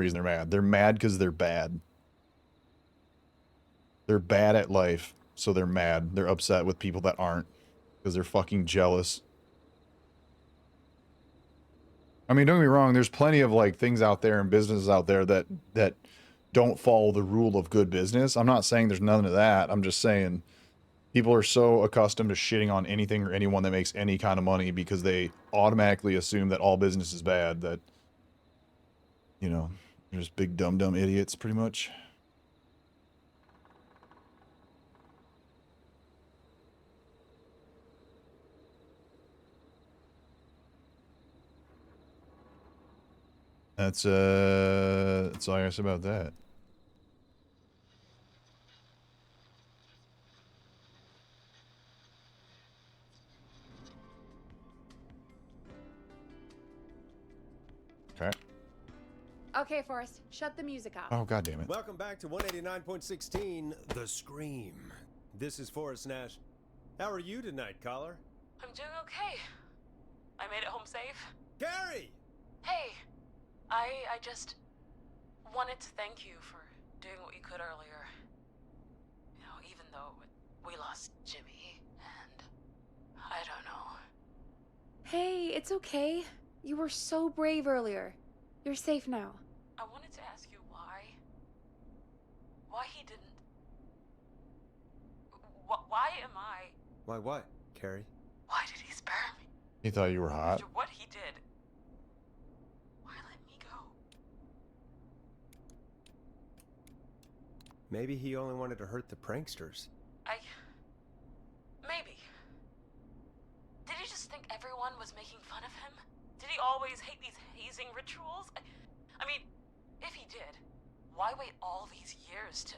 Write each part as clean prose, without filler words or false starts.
reason they're mad. They're mad because they're bad. They're bad at life, so they're mad. They're upset with people that aren't because they're fucking jealous. I mean, don't get me wrong, there's plenty of like things out there and businesses out there that don't follow the rule of good business. I'm not saying there's none of that. I'm just saying people are so accustomed to shitting on anything or anyone that makes any kind of money because they automatically assume that all business is bad, that, you know, they're just big dumb idiots pretty much. That's all I guess about that. Okay. Okay, Forrest, shut the music off. Oh, God damn it. Welcome back to 189.16, The Scream. This is Forrest Nash. How are you tonight, caller? I'm doing okay. I made it home safe. Gary! Hey, I just wanted to thank you for doing what you could earlier. You know, even though we lost Jimmy, and I don't know. Hey, it's okay. You were so brave earlier. You're safe now. I wanted to ask you why he didn't. Why am I? Why what, Carrie? Why did he spare me? He thought you were hot. After what he did. Why let me go? Maybe he only wanted to hurt the pranksters. Maybe. Did he just think everyone was making fun of him? Did he always hate these hazing rituals? I mean, if he did, why wait all these years to...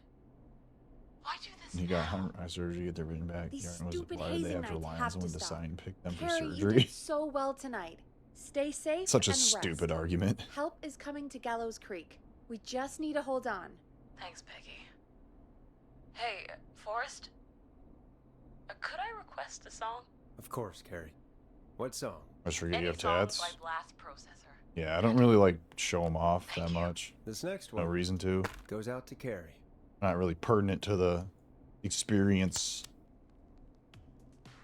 Why do this He now? got eye surgery to get their vision back. These Why stupid did they hazing have to nights rely on have someone to to stop. sign pick them for Carrie, you surgery? did so well tonight. Stay safe Such a and stupid rest. argument. Help is coming to Gallows Creek. We just need to hold on. Thanks, Peggy. Hey, Forrest? Could I request a song? Of course, Carrie. What song? I just forget Any you have songs tats. by Blast Processor. Yeah, I don't really like show them off that Thank you. much. This next No one reason to. goes out to Carrie. Not really pertinent to the experience.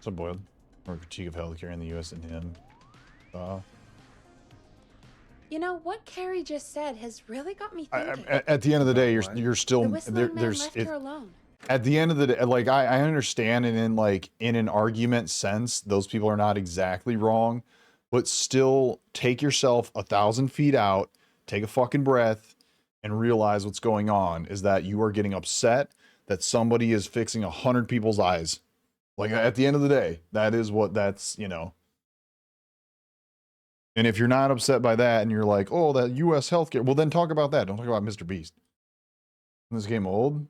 So boiled. Or critique of healthcare in the U.S. and him. You know, what Carrie just said has really got me thinking. At the end of the day, you're still the whistling man there's left it, her alone. at the end of the day, like I understand, and in an argument sense, those people are not exactly wrong, but still take yourself 1,000 feet out, take a fucking breath, and realize what's going on is that you are getting upset that somebody is fixing 100 people's eyes. Like at the end of the day, that is what that's, you know. And if you're not upset by that and you're like, oh, that U.S. healthcare, well, then talk about that. Don't talk about Mr. Beast. Isn't this game old?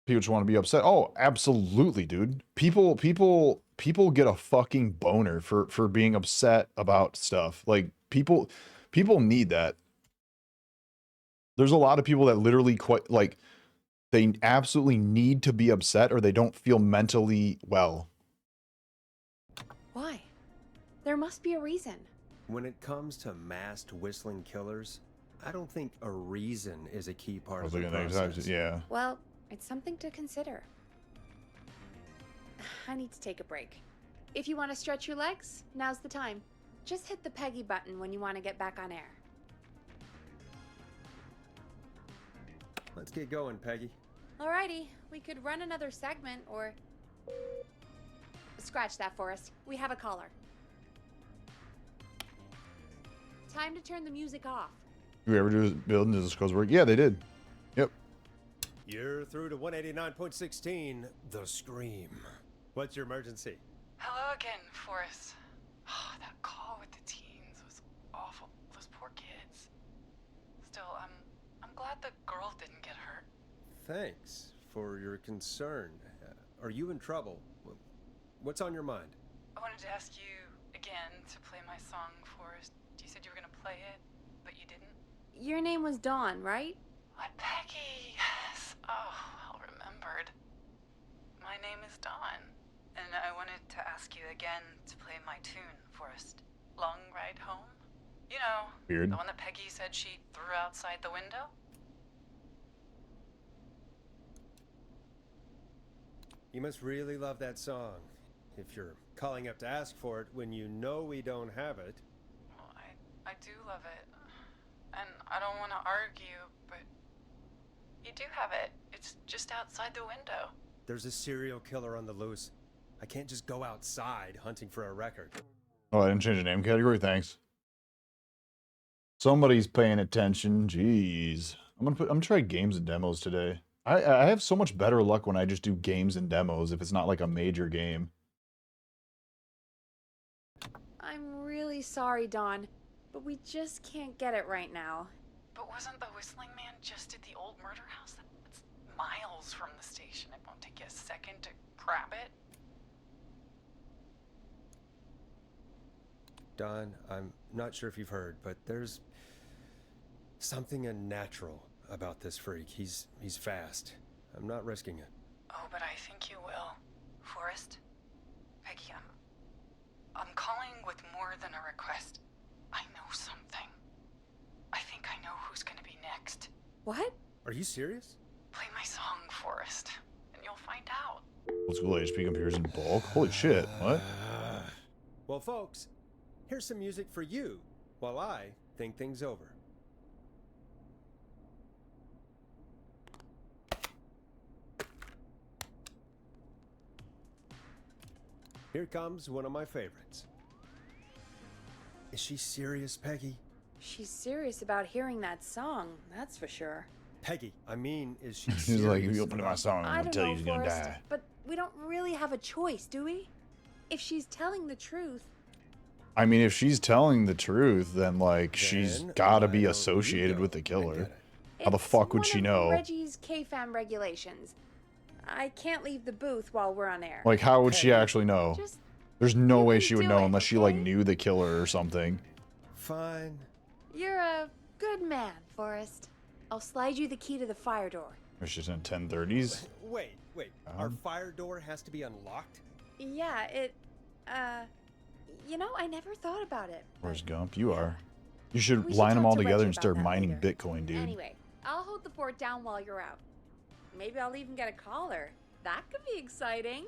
People just want to be upset. Oh, absolutely, dude. People get a fucking boner for being upset about stuff. Like people need that. There's a lot of people that literally quite like they absolutely need to be upset or they don't feel mentally well. Why? There must be a reason. When it comes to masked whistling killers, I don't think a reason is a key part of the process. Yeah. Well, it's something to consider. I need to take a break. If you want to stretch your legs, now's the time. Just hit the Peggy button when you want to get back on air. Let's get going, Peggy. Alrighty, we could run another segment or... Scratch that, Forrest. We have a caller. Time to turn the music off. You ever do building this close work? Yeah, they did. Yep. You're through to 189.16, The Scream. What's your emergency? Hello again, Forrest. Oh, that call with the teens was awful. Those poor kids. Still, I'm glad the girl didn't get hurt. Thanks for your concern. Are you in trouble? What's on your mind? I wanted to ask you again to play my song, Forrest. You said you were gonna play it, but you didn't. Your name was Dawn, right? What, Peggy? Yes. Oh, well remembered. My name is Dawn, and I wanted to ask you again to play my tune, Forrest. Long Ride Home? You You know, Weird. the one that Peggy said she threw outside the window? You must really love that song. If you're calling up to ask for it when you know we don't have it. Well, I do love it. And I don't want to argue, but you do have it. It's just outside the window. There's a serial killer on the loose. I can't just go outside hunting for a record. Oh, I didn't change the name category. Thanks. Somebody's paying attention. Jeez. I'm gonna try games and demos today. I have so much better luck when I just do games and demos if it's not like a major game. I'm really sorry, Dawn, but we just can't get it right now. But wasn't the Whistling Man just at the old murder house? That's miles from the station. It won't take you a second to grab it. Don, I'm not sure if you've heard, but there's something unnatural about this freak. He's fast. I'm not risking it. Oh, but I think you will. Forrest? Peggy, I'm calling with more than a request. I know something. I think I know who's gonna be next. What? Are you serious? Play my song, Forrest, and you'll find out. Old school HP computers in bulk. Holy shit. What? Well, folks, here's some music for you while I think things over. Here comes one of my favorites. Is she serious, Peggy? She's serious about hearing that song, that's for sure. Peggy, I mean, is she serious? He's like, if you open my about- song, I'm I gonna don't tell know, you he's gonna Forrest, die. but we don't really have a choice, do we? If she's telling the truth, I mean, if she's telling the truth, then like she's Then gotta why be don't associated you with go the and killer. get it? How the it's fuck would one she of know? Reggie's K-Fam regulations. I can't leave the booth while we're on air. Like, how would she Peggy. actually know? Just There's no you way can she would do know it, unless she like okay? knew the killer or something. Fine. you're a good man, Forrest. I'll slide you the key to the fire door. It's just in 1030s. Wait. Our fire door has to be unlocked? Yeah, you know, I never thought about it. Where's Gump? You are. You should We should line them talk all to together Reggie and about start that mining later. Bitcoin, dude. Anyway, I'll hold the fort down while you're out. Maybe I'll even get a caller. That could be exciting.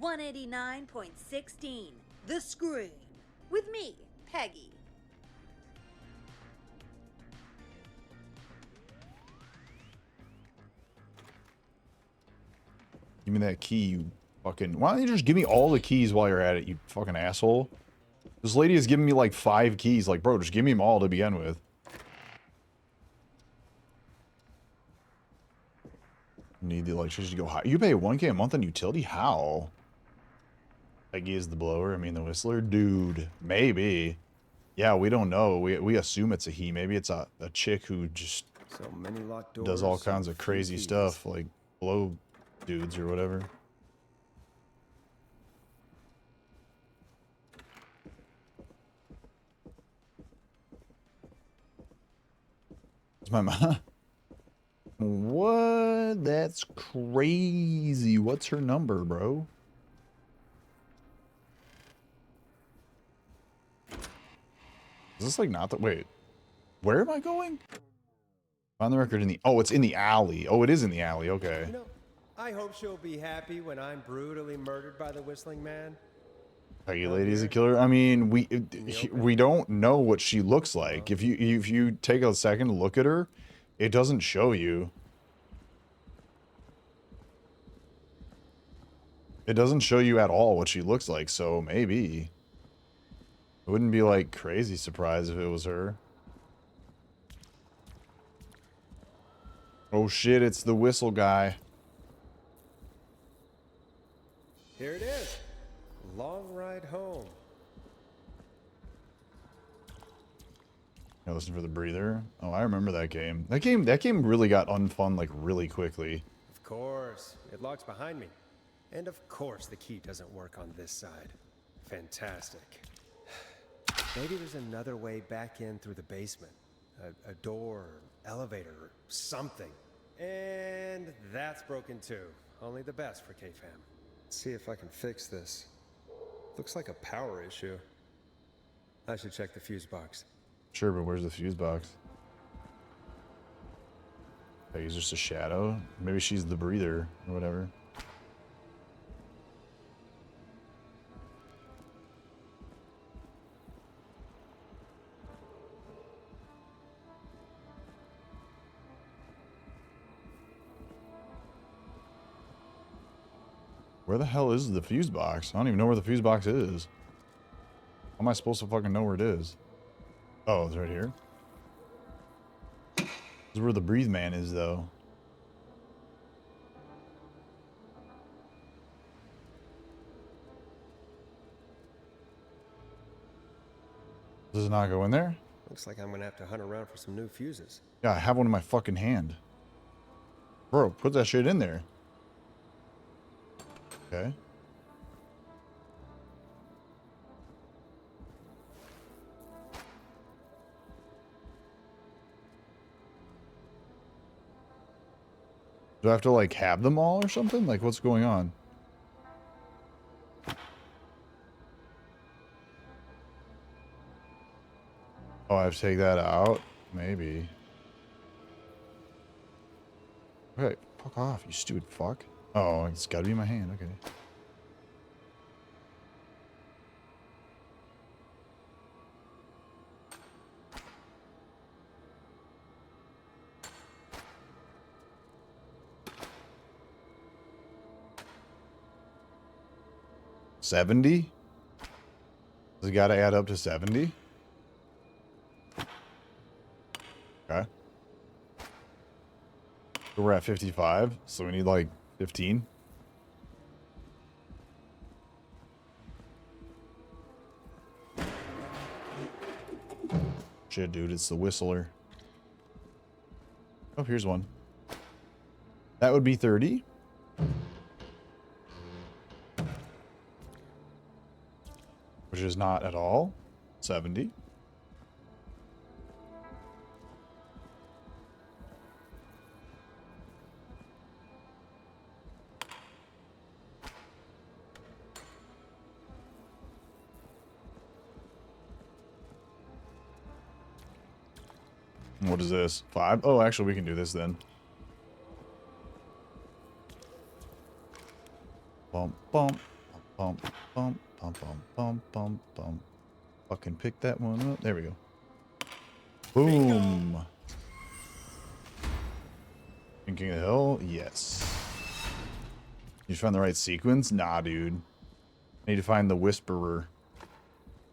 189.16, The Scream. With me, Peggy. Give me that key, you fucking... Why don't you just give me all the keys while you're at it, you fucking asshole? This lady has given me like 5 keys. Like, bro, just give me them all to begin with. Need the electricity to go high. You pay 1K a month on utility? How? Peggy is the blower. I mean, the whistler? Dude, maybe. Yeah, we don't know. We assume it's a he. Maybe it's a chick who just So many locked doors. does all so kinds of few crazy keys. stuff, like blow dudes or whatever. It's my mom. What? That's crazy. What's her number, bro? Is this like not the... Wait. Where am I going? Find the record in the... Oh, it's in the alley. Oh, it is in the alley. Okay. You know, I hope she'll be happy when I'm brutally murdered by the Whistling Man. Peggy Lady's a killer. I mean, we don't know what she looks like. If you take a second to look at her, it doesn't show you. It doesn't show you at all what she looks like, so maybe. It wouldn't be like crazy surprised if it was her. Oh shit, it's the whistle guy. Here it is. Long ride home. I listen for the breather. Oh, I remember that game. That game really got unfun like really quickly. Of course. It locks behind me. And of course the key doesn't work on this side. Fantastic. Maybe there's another way back in through the basement. A door, elevator, or something. And that's broken too. Only the best for K-Fam. Let's see if I can fix this. Looks like a power issue. I should check the fuse box. Sure, but where's the fuse box? Like, he's just a shadow? Maybe she's the breather or whatever. Where the hell is the fuse box? I don't even know where the fuse box is. How am I supposed to fucking know where it is? Oh, it's right here. This is where the breathe man is, though. Does it not go in there? Looks like I'm gonna have to hunt around for some new fuses. Yeah, I have one in my fucking hand. Bro, put that shit in there. Okay. Do I have to, like, have them all or something? Like, what's going on? Oh, I have to take that out? Maybe. Okay, fuck off, you stupid fuck. Oh, it's gotta be in my hand, okay. $70? Does it gotta add up to 70? Okay. So we're at 55, so we need like 15. Shit, dude, it's the whistler. Oh, here's one. That would be 30. Which is not at all 70. What is this? 5? Oh, actually, we can do this then. Bump, bump, bump, bump, bump, bump, bump, bump, bump. Fucking pick that one up. There we go. Boom. Thinking of the hill? Yes. You found the right sequence? Nah, dude. I need to find the whisperer.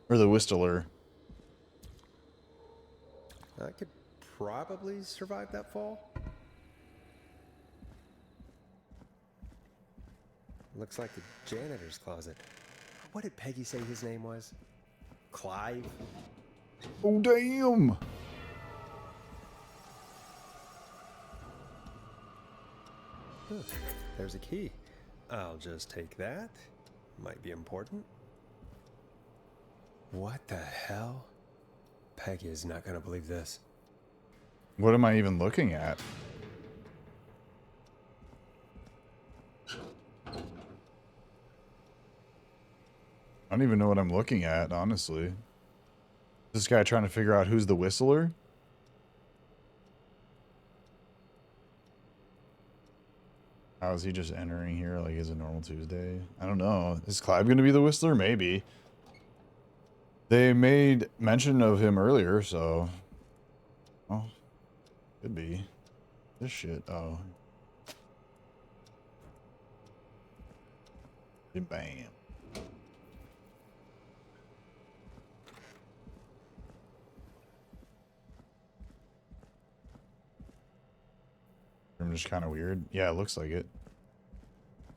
Or the whistler. I could probably survive that fall. Looks like the janitor's closet. What did Peggy say his name was? Clive? Oh, damn. Huh, there's a key. I'll just take that. Might be important. What the hell? Peggy is not gonna believe this. What am I even looking at? I don't even know what I'm looking at, honestly. This guy trying to figure out who's the whistler? How is he just entering here like it's a normal Tuesday? I don't know. Is Clive going to be the whistler? Maybe. They made mention of him earlier, so... Oh, could be. This shit, oh. Bam. Room just kind of weird. Yeah, it looks like it.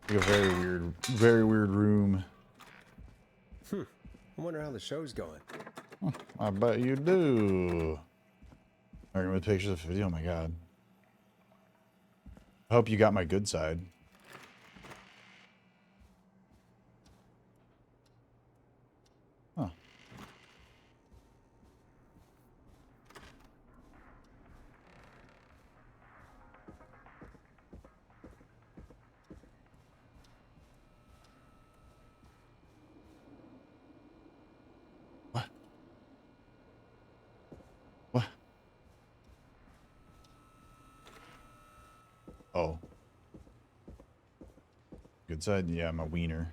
Like a very weird room. I wonder how the show's going. I bet you do. Alright, with pictures of 50. Oh my god. I hope you got my good side. Huh. Good side? Yeah, I'm a wiener.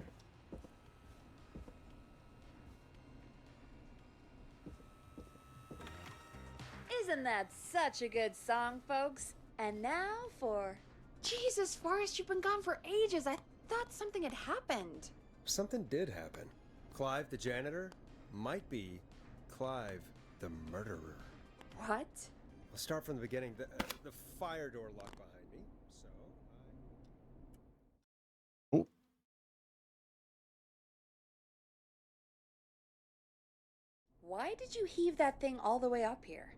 Isn't that such a good song, folks? And now for... Jesus, Forrest, you've been gone for ages. I thought something had happened. Something did happen. Clive the janitor might be Clive the murderer. What? I'll start from the beginning. The fire door locked behind me, so Oh, Why did you heave that thing all the way up here?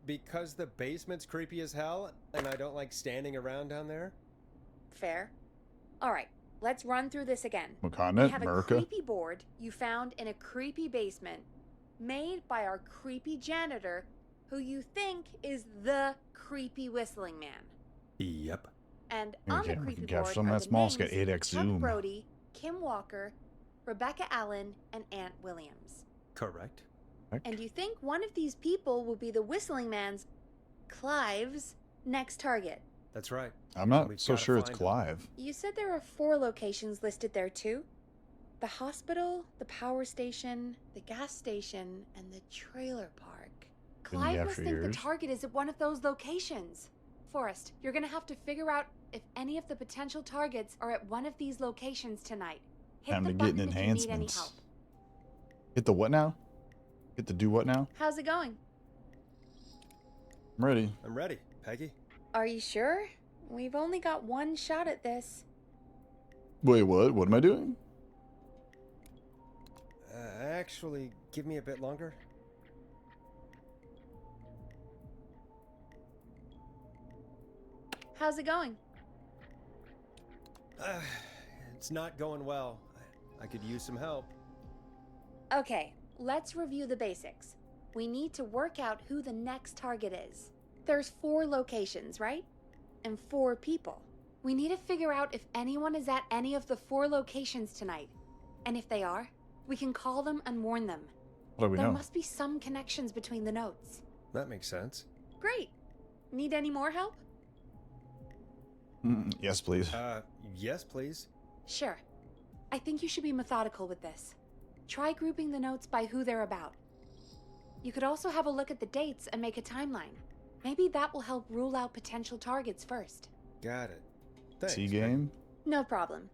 because the basement's creepy as hell, and I don't like standing around down there. Fair. All right, let's run through this again. Wakanda, We have a America. creepy board you found in a creepy basement made by our creepy janitor who you think is the creepy whistling man. Yep. And We on the can creepy capture board some of are that the small names scale 8x Chuck zoom. Brody, Kim Walker, Rebecca Allen, and Aunt Williams. Correct. And you think one of these people will be the whistling man's, Clive's, next target. That's right. I'm not We've so gotta sure it's find him. Clive. You said there are 4 locations listed there too? The hospital, the power station, the gas station, and the trailer park. Been Clive after must think the years. target is at one of those locations. Forrest, you're gonna have to figure out if any of the potential targets are at one of these locations tonight. Hit Time the to get button in if you need any enhancements. help. Hit the what now? Hit the do what now? How's it going? I'm ready. I'm ready, Peggy. Are you sure? We've only got one shot at this. Wait, what? What am I doing? Actually, give me a bit longer. How's it going? It's not going well. I could use some help. Okay, let's review the basics. We need to work out who the next target is. There's 4 locations, right? And 4 people. We need to figure out if anyone is at any of the 4 locations tonight. And if they are, we can call them and warn them. What do we There know? must be some connections between the notes. That makes sense. Great. Need any more help? Yes, please. Yes, please. Sure. I think you should be methodical with this. Try grouping the notes by who they're about. You could also have a look at the dates and make a timeline. Maybe that will help rule out potential targets first. Got it. Thanks. C game? No problem.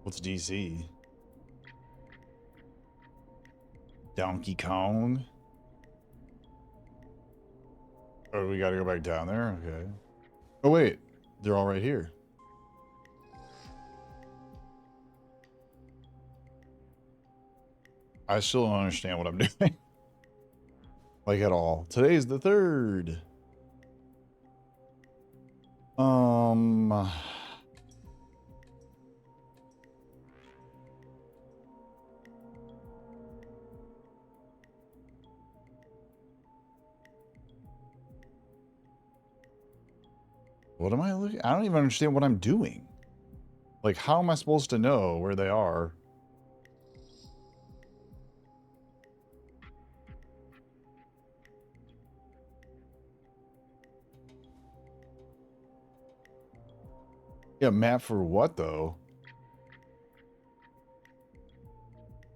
What's DC? Donkey Kong? Oh, we gotta go back down there? Okay. Oh, wait. They're all right here. I still don't understand what I'm doing. Like, at all. Today's the 3rd. What am I looking? I don't even understand what I'm doing. Like, how am I supposed to know where they are? Yeah, map for what, though?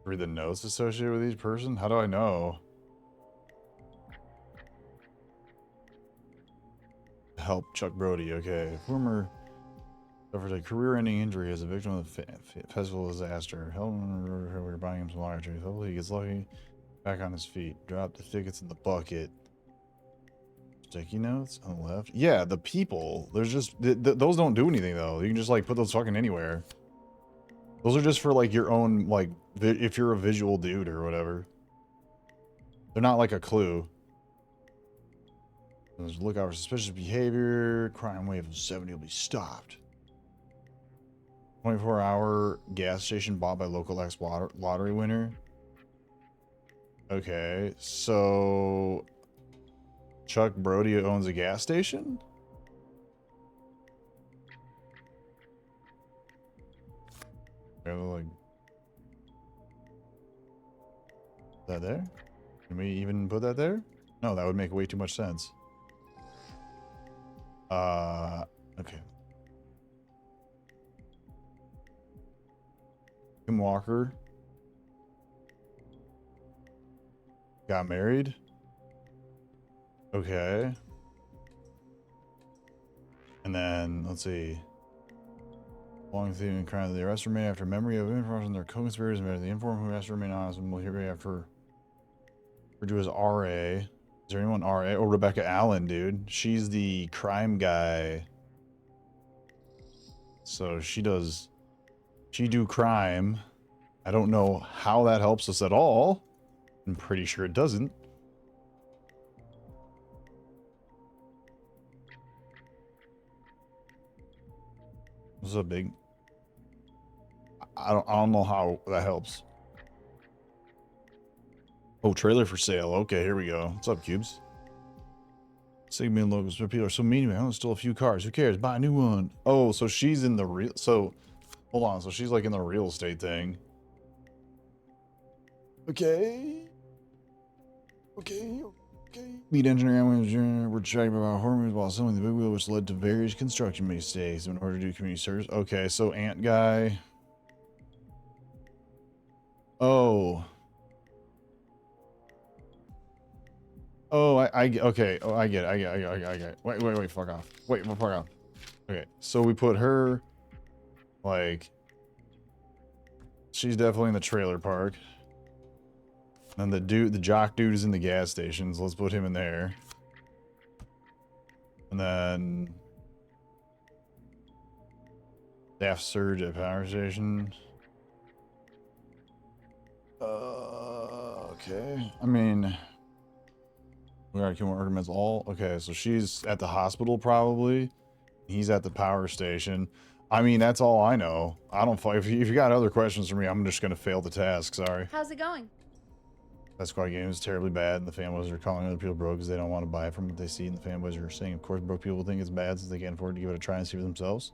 Read the notes associated with each person? How do I know? Help Chuck Brody, okay. Former suffered a career-ending injury as a victim of the festival disaster. Held on the road, we're buying him some water trees. Hopefully he gets lucky. Back on his feet. Drop the tickets in the bucket. Sticky notes on the left. Yeah, the people. There's just those don't do anything though. You can just like put those fucking anywhere. Those are just for like your own like if you're a visual dude or whatever. They're not like a clue. There's look out for suspicious behavior. Crime wave of 70 will be stopped. 24-hour gas station bought by local ex lottery winner. Okay, so Chuck Brody owns a gas station? Like, is that there? Can we even put that there? No, that would make way too much sense. Okay. Kim Walker got married. Okay. And then let's see. Long theme and crime. The arrest remain after memory of information. Their co-conspirators made the informed who has to remain honest and will hear after. Referred to as RA. Is there anyone RA? Oh, Rebecca Allen, dude. She's the crime guy. So she do crime. I don't know how that helps us at all. I'm pretty sure it doesn't. What's up, big? I don't know how that helps. Oh, trailer for sale. Okay, here we go. What's up, Cubes? Sigma logos. People are so mean to me. I don't steal a few cars. Who cares? Buy a new one. Oh, so she's in the real. So, hold on. So she's like in the real estate thing. Okay. Okay. Lead engineer and were chatting about horror movies while selling the big wheel, which led to various construction mistakes in order to do community service. Okay, so ant guy. Oh. Oh, okay. Oh, I get it. I get it. Wait, fuck off. Wait, fuck off. Okay, so we put her, like, she's definitely in the trailer park. And the jock dude is in the gas stations. Let's put him in there. And then staff surge at power station. Okay. I mean, we gotta kill more arguments all. Okay, so she's at the hospital probably. He's at the power station. I mean, that's all I know. I don't. If you got other questions for me, I'm just gonna fail the task. Sorry. How's it going? That squad game is terribly bad, and the fanboys are calling other people broke because they don't want to buy from what they see, and the fanboys are saying, of course, broke people think it's bad since they can't afford to give it a try and see for themselves.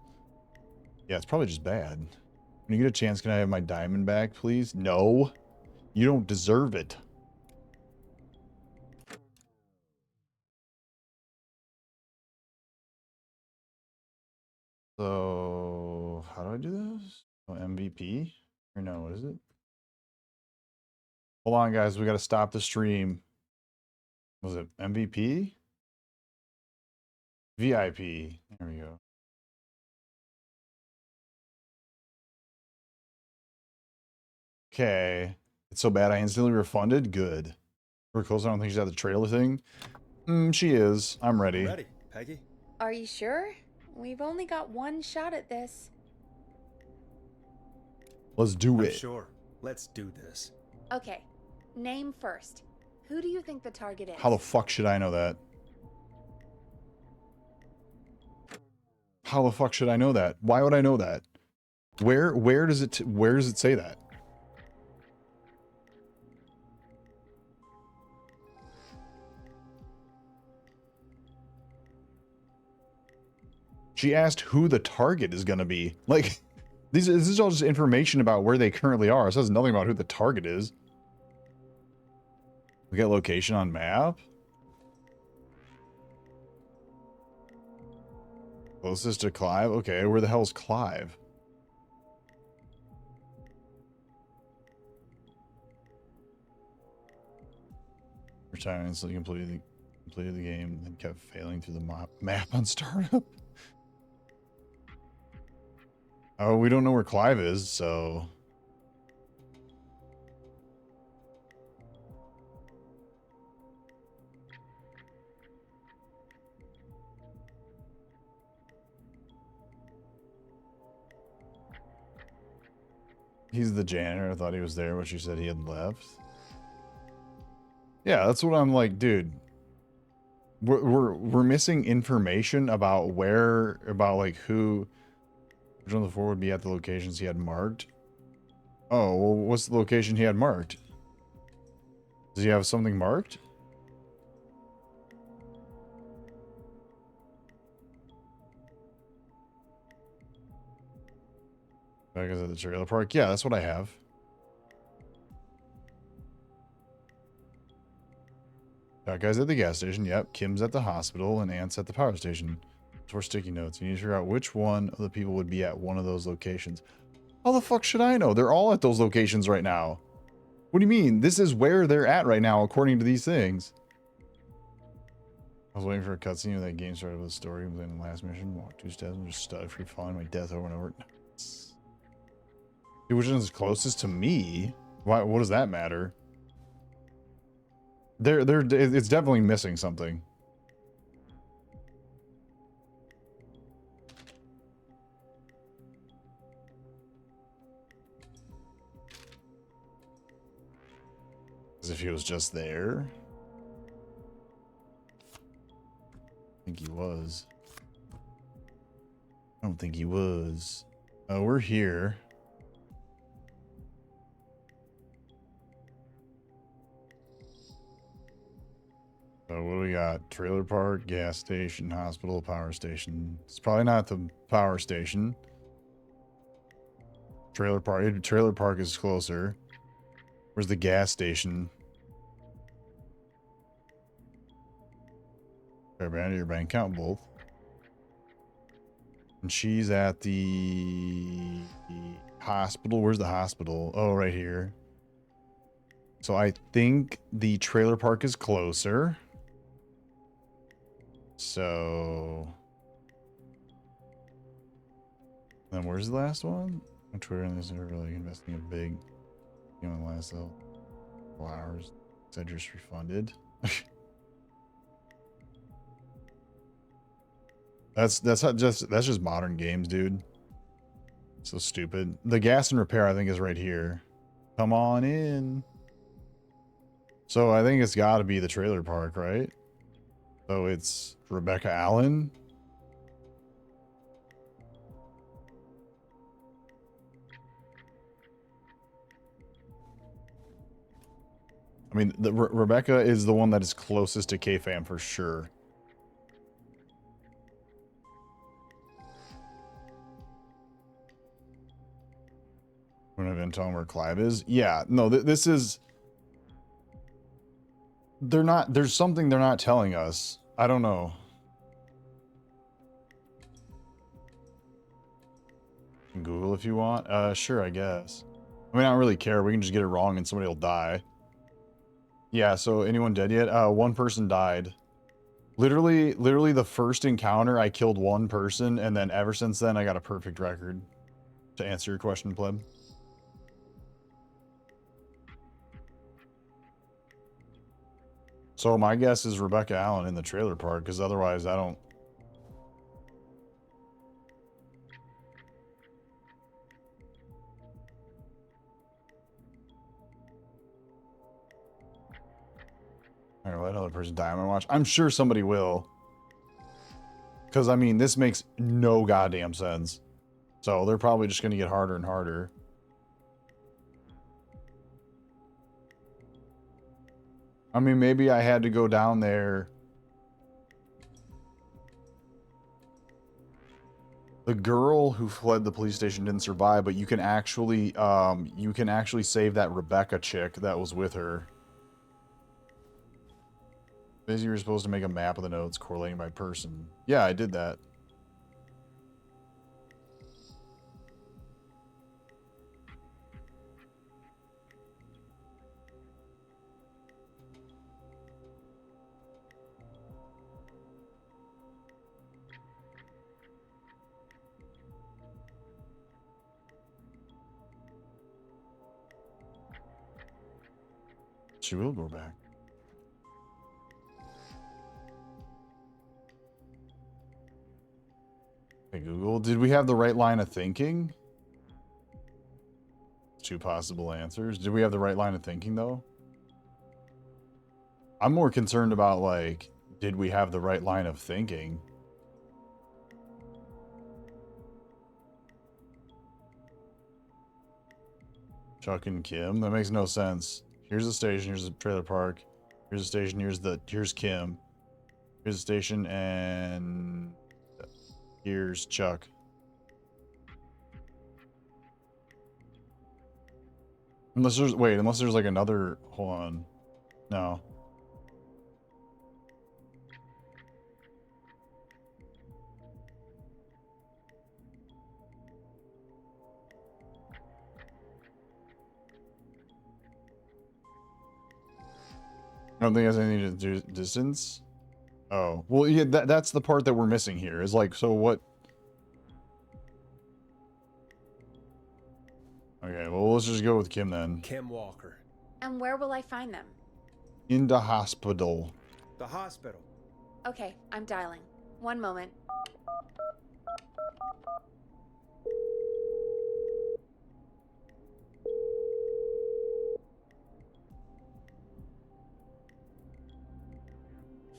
Yeah, it's probably just bad. When you get a chance, can I have my diamond back, please? No. You don't deserve it. So, how do I do this? Oh, MVP? Or no, what is it? Hold on, guys. We got to stop the stream. Was it MVP? VIP. There we go. Okay. It's so bad I instantly refunded? Good. We're close. I don't think she's at the trailer thing. She is. I'm ready. Ready, Peggy? Are you sure? We've only got one shot at this. Let's do I'm it. sure. Let's do this. Okay, name first. Who do you think the target is? How the fuck should I know that? How the fuck should I know that? Why would I know that? Where does it say that? She asked who the target is going to be. Like, this is all just information about where they currently are. It says nothing about who the target is. We got location on map. Closest to Clive? Okay, where the hell is Clive? Retired instantly completed the game and kept failing through the map on startup. Oh, we don't know where Clive is, so... He's the janitor. I thought he was there, but she said he had left. Yeah, that's what I'm like, dude. We're missing information about like who... Which one of the four would be at the locations he had marked? Oh, well, what's the location he had marked? Does he have something marked? Back at the trailer park? Yeah, that's what I have. That guy's at the gas station. Yep. Kim's at the hospital and Ant's at the power station. 4 sticky notes. You need to figure out which one of the people would be at one of those locations. How the fuck should I know? They're all at those locations right now. What do you mean? This is where they're at right now, according to these things. I was waiting for a cutscene of that game started with a story within the last mission. Walk 2 steps and just stuck free falling my death over and over. Dude, which one's closest to me? Why? What does that matter? It's definitely missing something. As if he was just there. I think he was. I don't think he was. Oh, we're here. So what do we got? Trailer park, gas station, hospital, power station. It's probably not the power station. Trailer park is closer. Where's the gas station? Abandon your bank account, both. And she's at the hospital. Where's the hospital? Oh, right here. So I think the trailer park is closer. So then where's the last one? On Twitter and this are really investing in big, you know, the last little hours. Said just refunded. That's just modern games, dude. So stupid. The gas and repair, I think, is right here. Come on in. So I think it's got to be the trailer park, right? So it's Rebecca Allen. I mean, the Rebecca is the one that is closest to K-Fam for sure. We're not even telling where Clive is. Yeah, no, this is. They're not. There's something they're not telling us. I don't know. Google if you want. Sure, I guess. I mean, I don't really care. We can just get it wrong and somebody will die. Yeah. So anyone dead yet? One person died. Literally the first encounter, I killed one person, and then ever since then, I got a perfect record. To answer your question, pleb. So my guess is Rebecca Allen in the trailer park, because otherwise I don't. I'm gonna let another person die on my watch. I'm sure somebody will. Because, I mean, this makes no goddamn sense. So they're probably just gonna get harder and harder. I mean, maybe I had to go down there. The girl who fled the police station didn't survive, but you can actually save that Rebecca chick that was with her. Basically, you're supposed to make a map of the notes correlating by person. Yeah, I did that. She will go back. Hey, Google, did we have the right line of thinking? 2 possible answers. Did we have the right line of thinking, though? I'm more concerned about, like, did we have the right line of thinking? Chuck and Kim? That makes no sense. Here's the station, here's the trailer park. Here's the station, here's Kim. Here's the station, and here's Chuck. Unless there's like another, hold on. No. I don't think it has anything to do with distance. Oh, well, yeah, that's the part that we're missing here. Is like, so what? Okay, well, let's just go with Kim then. Kim Walker. And where will I find them? In the hospital. The hospital. Okay, I'm dialing. One moment.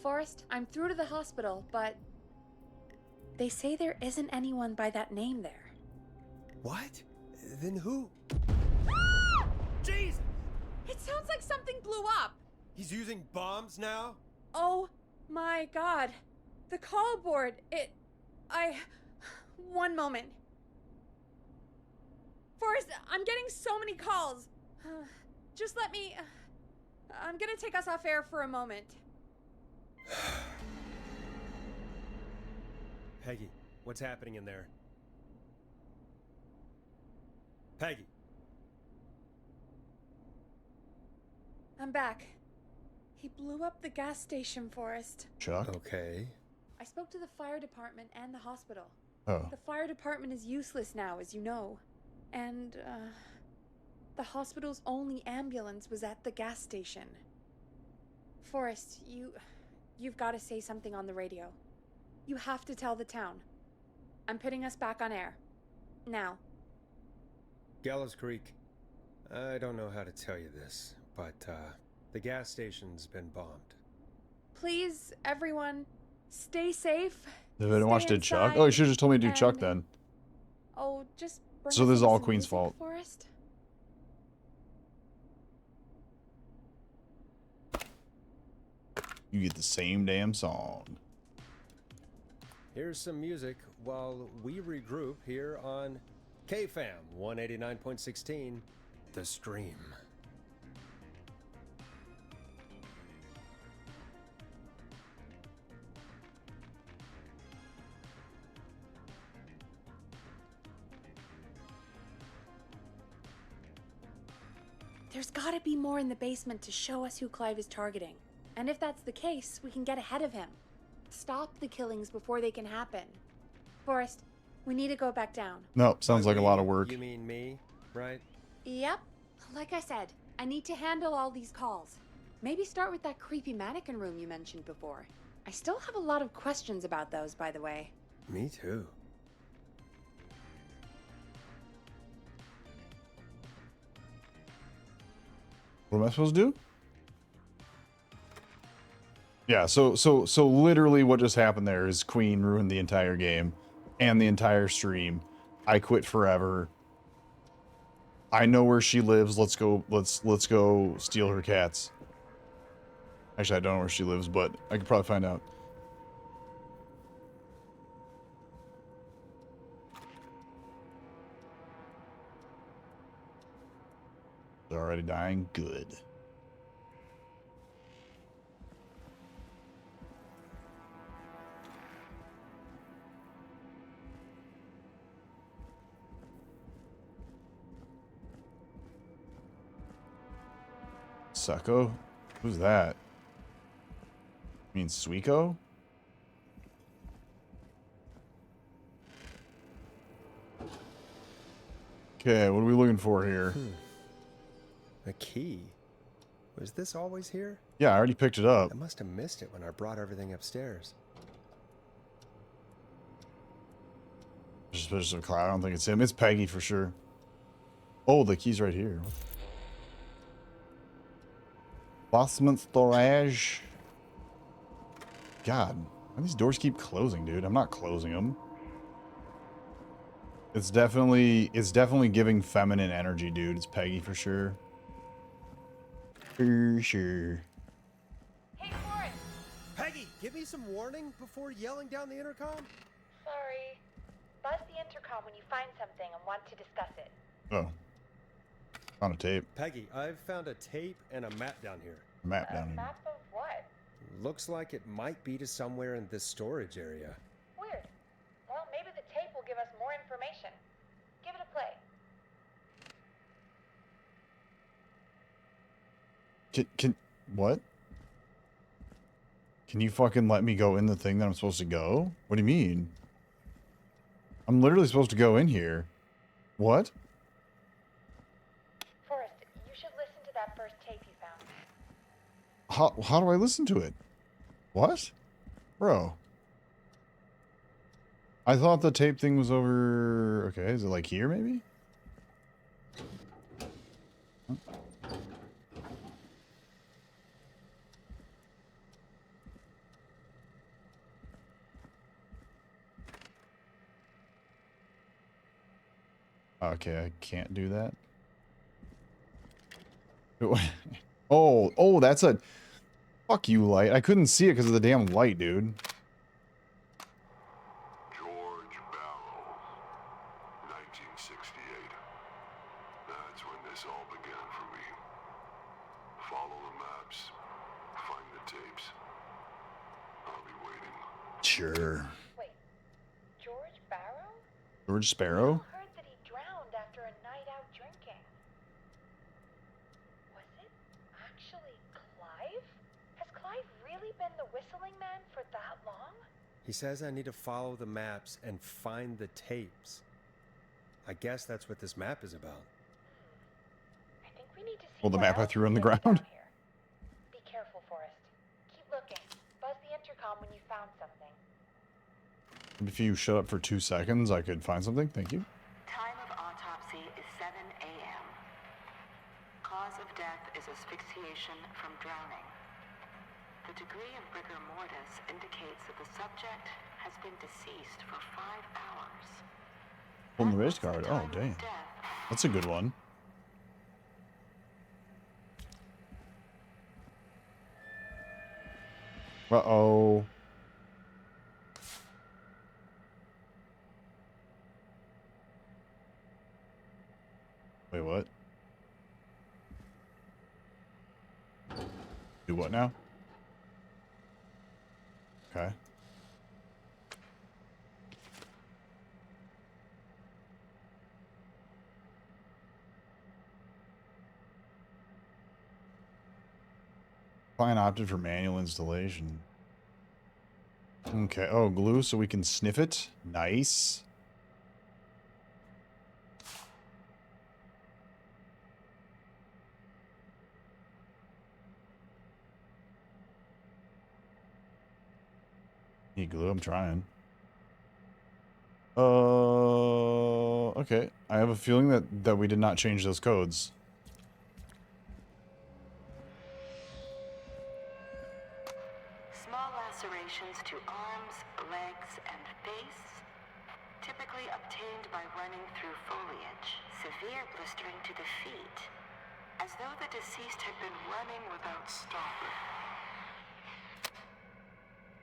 Forrest, I'm through to the hospital, but they say there isn't anyone by that name there. What? Then who? Jesus! It sounds like something blew up. He's using bombs now? Oh my god. The call board, one moment. Forrest, I'm getting so many calls. Just let me... I'm gonna take us off air for a moment. Peggy, what's happening in there? Peggy. I'm back. He blew up the gas station, Forrest. Chuck. Okay. I spoke to the fire department and the hospital. Oh. The fire department is useless now, as you know. And, the hospital's only ambulance was at the gas station. Forrest, you've got to say something on the radio. You have to tell the town. I'm putting us back on air. Now. Gallows Creek. I don't know how to tell you this, but, the gas station's been bombed. Please, everyone, stay safe. If I didn't watch Stay Did Chuck? inside, Oh, you should have just told me to do Chuck and- then. Oh, just bring So us this is in all some Queen's music, fault. Forrest. You get the same damn song. Here's some music while we regroup here on KFAM 189.16, The Stream. There's gotta be more in the basement to show us who Clive is targeting. And if that's the case, we can get ahead of him. Stop the killings before they can happen. Forrest, we need to go back down. No, sounds By like a we, lot of work. You mean me, right? Yep. Like I said, I need to handle all these calls. Maybe start with that creepy mannequin room you mentioned before. I still have a lot of questions about those, by the way. Me too. What am I supposed to do? Yeah, so literally what just happened there is Queen ruined the entire game and the entire stream. I quit forever. I know where she lives. Let's go steal her cats. Actually, I don't know where she lives, but I could probably find out. They're already dying. Good. Sucko? Who's that? You mean Suiko? Okay, what are we looking for here? A key? Was this always here? Yeah, I already picked it up. I must have missed it when I brought everything upstairs. Suspicious of Cloud. I don't think it's him. It's Peggy for sure. Oh, the key's right here. Basement storage. God, why do these doors keep closing, dude? I'm not closing them. It's definitely giving feminine energy, dude. It's Peggy for sure. For sure. Hey, Forrest! Peggy, give me some warning before yelling down the intercom. Sorry. Buzz the intercom when you find something and want to discuss it. Oh. Found a tape. Peggy, I've found a tape and a map down here. Map down here. Map of what? Looks like it might be to somewhere in this storage area. Weird. Well, maybe the tape will give us more information. Give it a play. Can what? Can you fucking let me go in the thing that I'm supposed to go? What do you mean? I'm literally supposed to go in here. What? Forrest, you should listen to that first tape you found. How do I listen to it? What? Bro. I thought the tape thing was over... Okay, is it like here maybe? Okay, I can't do that. Oh, that's a... Fuck you, light. I couldn't see it because of the damn light, dude. George Barrow, 1968. That's when this all began for me. Follow the maps, find the tapes. I'll be waiting. Sure. Wait, George Barrow? George Sparrow? I heard that he drowned after a night out drinking. Was it actually Clive? Has Clive really been the whistling man for that long? He says I need to follow the maps and find the tapes. I guess that's what this map is about. I think we need to see Well, the what map I else threw on is the down ground. here. Be careful, Forrest. Keep looking. Buzz the intercom when you found something. If you shut up for 2 seconds, I could find something. Thank you. Time of autopsy is 7 a.m. Cause of death is asphyxiation from drowning. The degree of rigor mortis indicates that the subject has been deceased for 5 hours. On the That wrist puts card. the Oh, time of damn. death That's a good one. Uh-oh. Wait, what? Do what now? Okay. Client opted for manual installation. Okay. Oh, glue so we can sniff it. Nice. Need glue? I'm trying. Okay. I have a feeling that we did not change those codes. Small lacerations to arms, legs, and face, typically obtained by running through foliage. Severe blistering to the feet, as though the deceased had been running without stopping.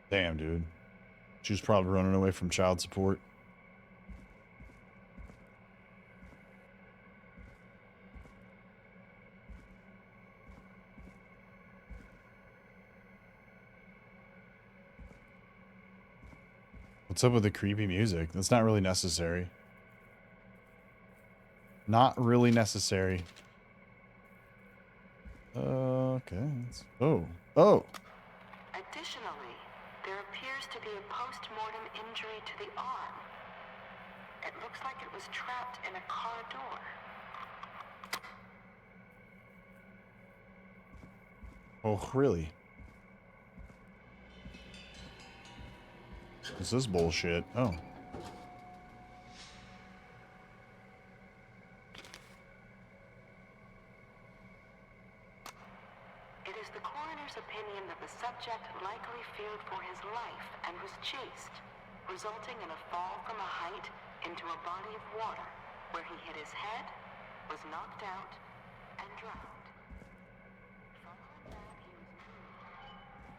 Damn, dude. She was probably running away from child support. What's up with the creepy music? That's not really necessary. Not really necessary. Okay. Oh. Oh! Additionally, there appears to be a post-mortem injury to the arm. It looks like it was trapped in a car door. Oh, really? What's this bullshit? Oh. It is the coroner's opinion that the subject likely feared for his life and was chased, resulting in a fall from a height into a body of water, where he hit his head, was knocked out, and drowned. Following that, he was moved.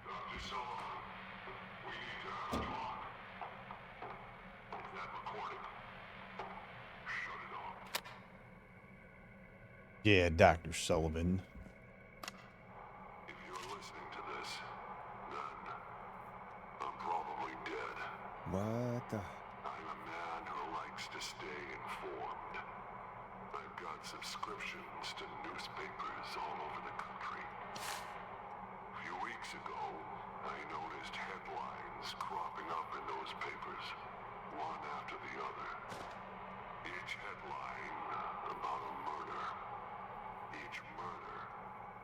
Dr. Sullivan, we need to have a talk. That recording. Shut it off. Yeah, Dr. Sullivan. If you're listening to this, then I'm probably dead. What the... I'm a man who likes to stay informed. I've got subscriptions to newspapers all over the country. A few weeks ago, I noticed headlines cropping up in those papers, one after the other. Each headline about a murder. Each murder,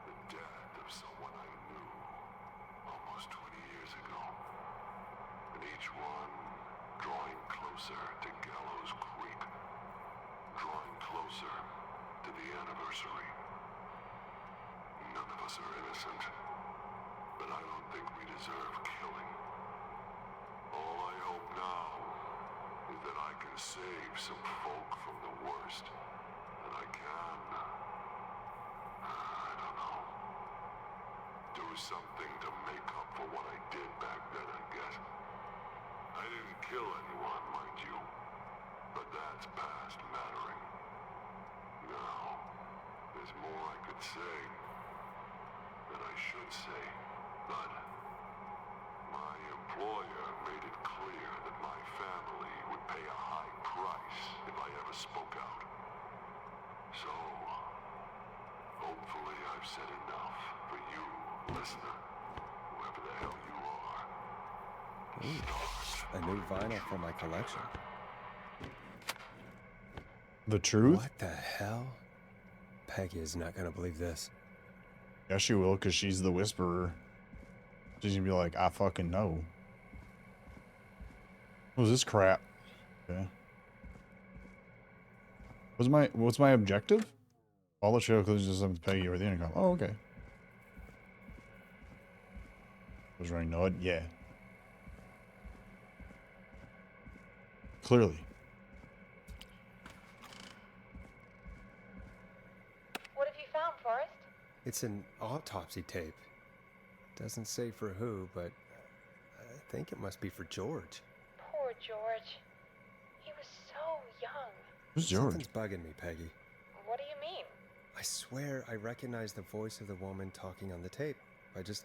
the death of someone I knew almost 20 years ago. And each one drawing closer to Gallows Creek. Drawing closer to the anniversary. None of us are innocent, but I don't think we deserve killing. All I hope now is that I can save some folk from the worst, and I can, I don't know, do something to make up for what I did back then, I guess. I didn't kill anyone, mind you, but that's past mattering. Now, there's more I could say, that I should say, but my employer made it clear that my family would pay a high price if I ever spoke out. So, hopefully I've said enough for you, listener, whoever the hell you are. Ooh, a new vinyl for my collection. The truth? What the hell? Peggy is not gonna believe this. Yeah, she will, because she's the whisperer. She's gonna be like, I fucking know. What was this crap? Okay. What's my objective? All the trail clues just something to pay you or the intercom. Oh, okay. Was running nod? Yeah. Clearly. What have you found, Forrest? It's an autopsy tape. Doesn't say for who, but I think it must be for George. Poor George. He was so young. Who's George? Something's bugging me, Peggy. What do you mean? I swear I recognize the voice of the woman talking on the tape. I just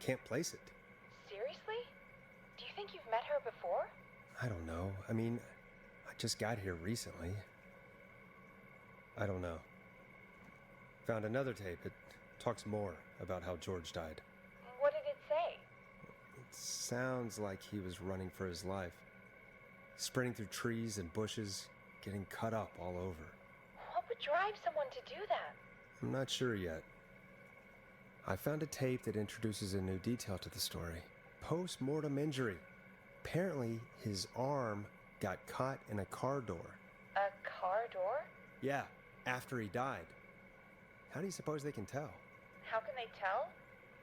can't place it. Seriously? Do you think you've met her before? I don't know. I mean, I just got here recently. I don't know. Found another tape. It talks more about how George died. What did it say? It sounds like he was running for his life. Sprinting through trees and bushes, getting cut up all over. What would drive someone to do that? I'm not sure yet. I found a tape that introduces a new detail to the story. Post-mortem injury. Apparently, his arm got caught in a car door. A car door? Yeah, after he died. How do you suppose they can tell? How can they tell?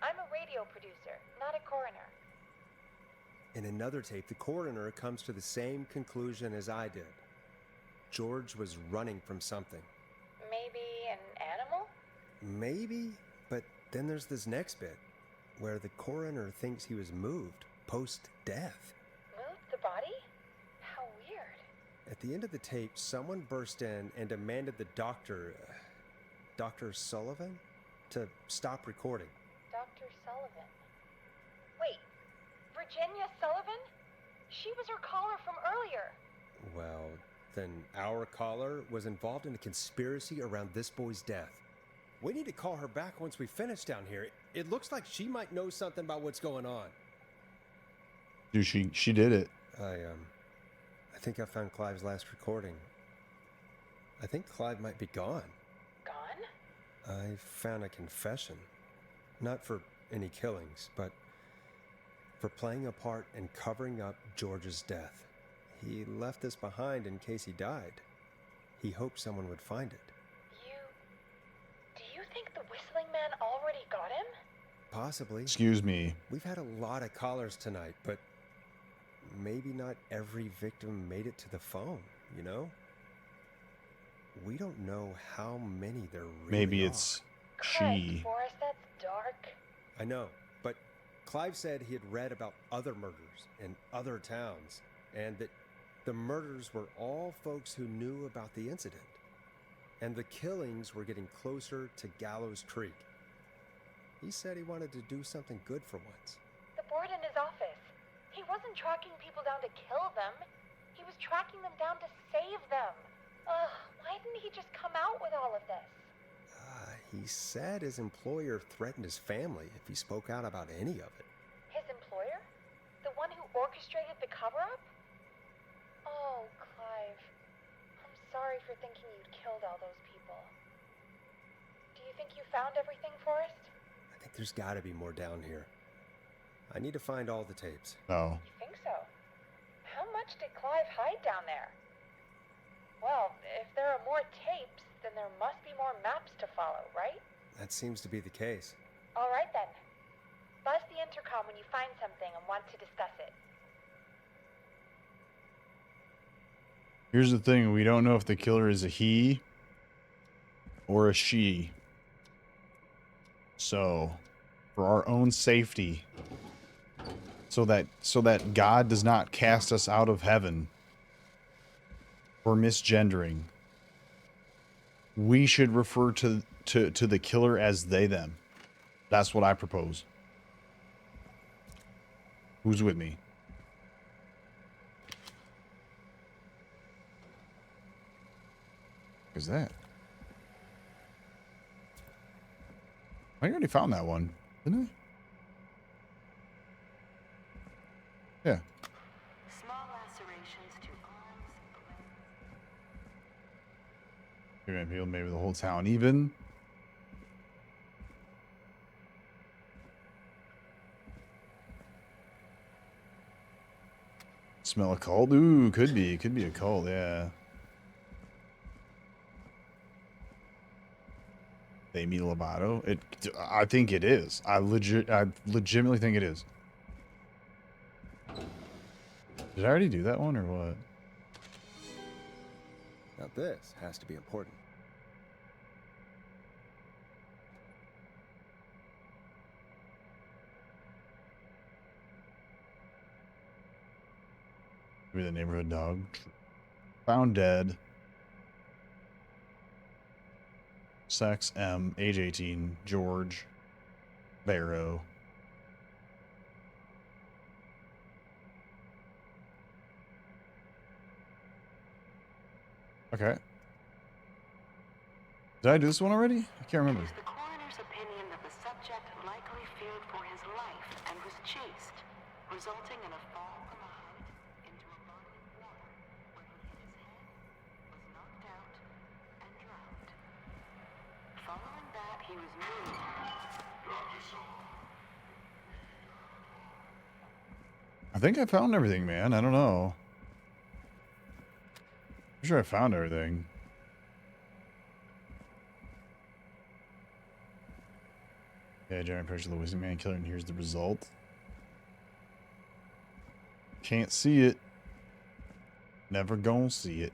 I'm a radio producer, not a coroner. In another tape, the coroner comes to the same conclusion as I did. George was running from something. Maybe an animal? Maybe, but then there's this next bit, where the coroner thinks he was moved post-death. Moved the body? How weird. At the end of the tape, someone burst in and demanded the doctor, Dr. Sullivan, to stop recording. Dr. Sullivan. Wait, Virginia Sullivan? She was her caller from earlier. Well, then our caller was involved in a conspiracy around this boy's death. We need to call her back once we finish down here. It looks like she might know something about what's going on. Dude, she did it. I think I found Clive's last recording. I think Clive might be gone. Gone? I found a confession. Not for any killings, but for playing a part in covering up George's death. He left this behind in case he died. He hoped someone would find it. Do you think the whistling man already got him? Possibly. Excuse me. We've had a lot of callers tonight, but maybe not every victim made it to the phone, you know? We don't know how many there really Maybe are. it's Christ, she. Forrest, that's dark. I know, but Clive said he had read about other murders in other towns, and that the murders were all folks who knew about the incident. And the killings were getting closer to Gallows Creek. He said he wanted to do something good for once. The board in his office. He wasn't tracking people down to kill them. He was tracking them down to save them. Ugh, why didn't he just come out with all of this? He said his employer threatened his family if he spoke out about any of it. His orchestrated the cover-up? Oh, Clive. I'm sorry for thinking you'd killed all those people. Do you think you found everything, Forrest? I think there's gotta be more down here. I need to find all the tapes. No. You think so? How much did Clive hide down there? Well, if there are more tapes, then there must be more maps to follow, right? That seems to be the case. All right then. Buzz the intercom when you find something and want to discuss it. Here's the thing, we don't know if the killer is a he or a she. So, for our own safety, so that God does not cast us out of heaven for misgendering, we should refer to the killer as they them. That's what I propose. Who's with me? What is that? I already found that one, didn't I? Yeah. Small lacerations to arms, legs. You're gonna heal maybe the whole town even. Smell a cult? Ooh, could be a cult, yeah. Demi Lovato? I think it is. I legitimately think it is. Did I already do that one or what? Now this has to be important. Maybe the neighborhood dog. Found dead. Sex M, age 18, George Barrow. Okay. Did I do this one already? I can't remember. It is the coroner's opinion that the subject likely feared for his life and was chased, resulting in a fall from a height into a body of water where he hit his head, was knocked out, and drowned. Following that, he was moved. I think I found everything, man. I don't know. I'm sure I found everything. Yeah, giant pressure the Whizzing Man killer, and here's the result. Can't see it. Never gonna see it.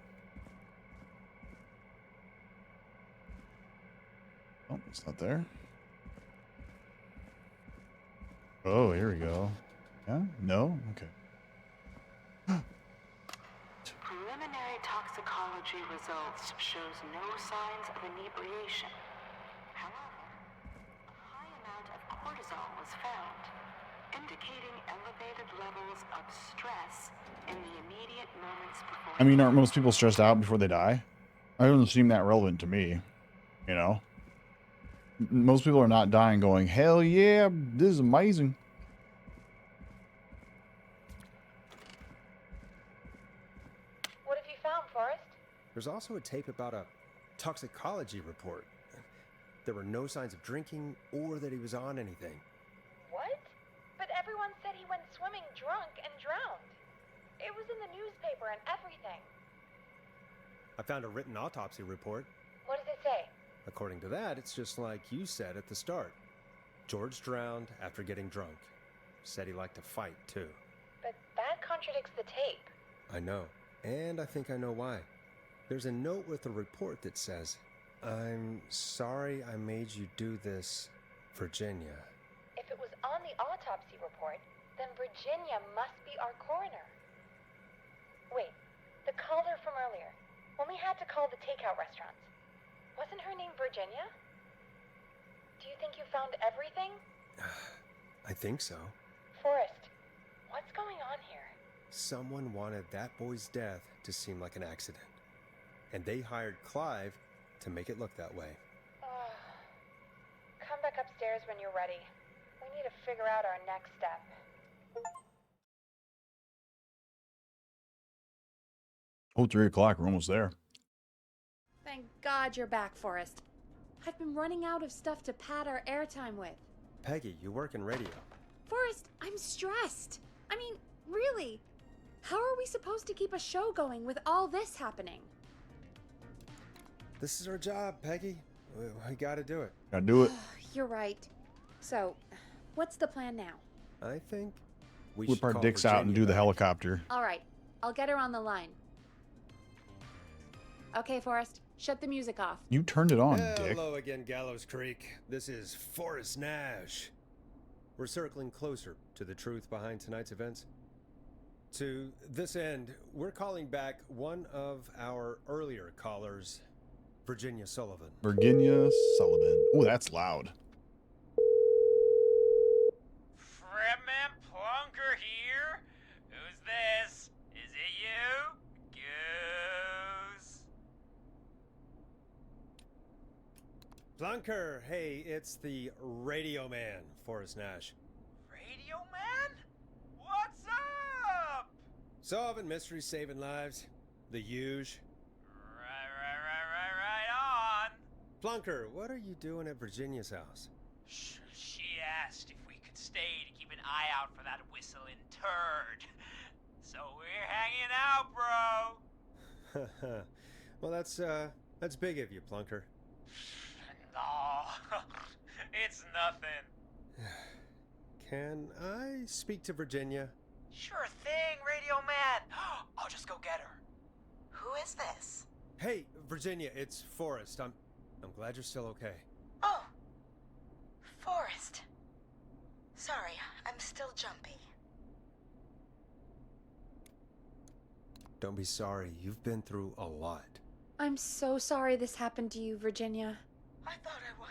Oh, it's not there. Oh, here we go. Yeah? No? Okay. Preliminary toxicology results shows no signs of inebriation. However, a high amount of cortisol was found, indicating elevated levels of stress in the immediate moments before. I mean, aren't most people stressed out before they die? That doesn't seem that relevant to me, you know? Most people are not dying going, hell yeah, this is amazing. What have you found, Forrest? There's also a tape about a toxicology report. There were no signs of drinking or that he was on anything. What? But everyone said he went swimming drunk and drowned. It was in the newspaper and everything. I found a written autopsy report. What does it say? According to that, it's just like you said at the start. George drowned after getting drunk. Said he liked to fight, too. But that contradicts the tape. I know. And I think I know why. There's a note with the report that says, "I'm sorry I made you do this, Virginia." If it was on the autopsy report, then Virginia must be our coroner. Wait, the caller from earlier, when we had to call the takeout restaurants, wasn't her name Virginia? Do you think you found everything? I think so. Forrest, what's going on here? Someone wanted that boy's death to seem like an accident. And they hired Clive to make it look that way. Come back upstairs when you're ready. We need to figure out our next step. Oh, 3 o'clock. We're almost there. Thank God you're back, Forrest. I've been running out of stuff to pad our airtime with. Peggy, you work in radio. Forrest, I'm stressed. I mean, really. How are we supposed to keep a show going with all this happening? This is our job, Peggy. We gotta do it. Gotta do it. You're right. So, what's the plan now? I think we Whip should our call dicks out and Virginia do the back. helicopter. All right, I'll get her on the line. Okay, Forrest, shut the music off. You turned it on, dick. Hello again, Gallows Creek. This is Forrest Nash. We're circling closer to the truth behind tonight's events. To this end, we're calling back one of our earlier callers, Virginia Sullivan. Virginia Sullivan. Oh, that's loud. Fredman Plunker here? Who's this? Is it you? Goose? Plunker, hey, it's the Radio Man, Forrest Nash. Radio Man? What's up? Solving mysteries, saving lives. The huge. Right on. Plunker, what are you doing at Virginia's house? She asked if we could stay to keep an eye out for that whistling turd. So we're hanging out, bro. Well, that's big of you, Plunker. No, it's nothing. Can I speak to Virginia? Sure thing, Radio Man. I'll just go get her. Who is this? Hey, Virginia, it's Forrest. I'm glad you're still okay. Oh, Forrest. Sorry, I'm still jumpy. Don't be sorry. You've been through a lot. I'm so sorry this happened to you, Virginia. I thought I was.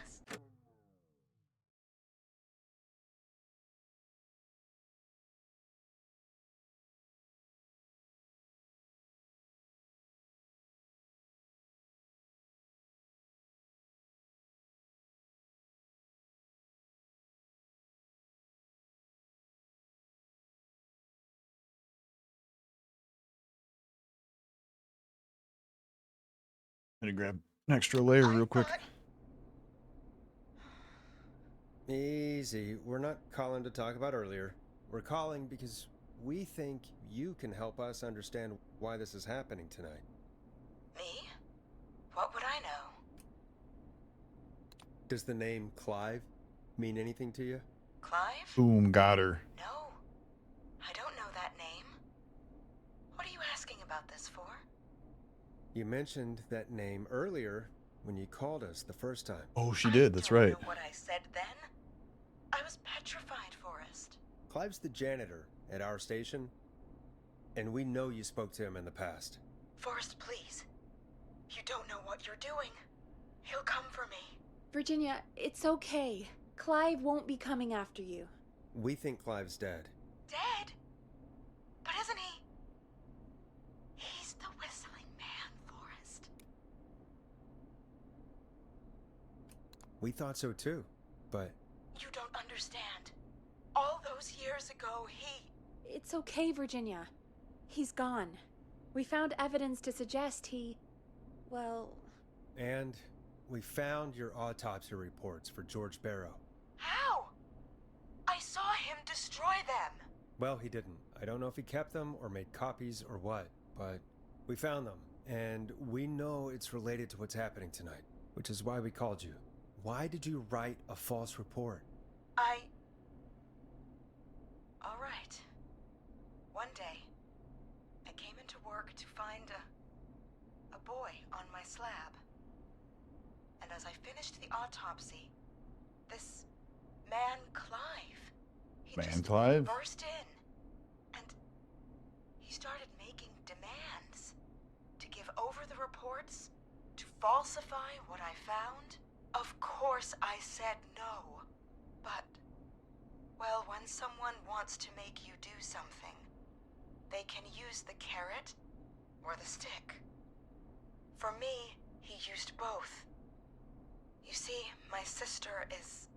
I'm gonna grab an extra layer real quick. Easy. We're not calling to talk about earlier. We're calling because we think you can help us understand why this is happening tonight. Me? What would I know? Does the name Clive mean anything to you? Clive? Boom, got her. No. I don't know that name. What are you asking about this for? You mentioned that name earlier when you called us the first time. Oh, she did. That's I don't right. know what I said then. I was petrified, Forrest. Clive's the janitor at our station, and we know you spoke to him in the past. Forrest, please. You don't know what you're doing. He'll come for me. Virginia, it's okay. Clive won't be coming after you. We think Clive's dead. Dead? But isn't he? He's the whistling man, Forrest. We thought so too, but You don't understand. All those years ago, he... It's okay, Virginia. He's gone. We found evidence to suggest he... well... And we found your autopsy reports for George Barrow. How? I saw him destroy them. Well, he didn't. I don't know if he kept them or made copies or what, but we found them, and we know it's related to what's happening tonight, which is why we called you. Why did you write a false report? All right. One day, I came into work to find a boy on my slab. And as I finished the autopsy, this man, Clive, he Man, just Clive? burst in. And he started making demands to give over the reports, to falsify what I found. Of course I said no. But, well, when someone wants to make you do something, they can use the carrot or the stick. For me, he used both. You see, my sister is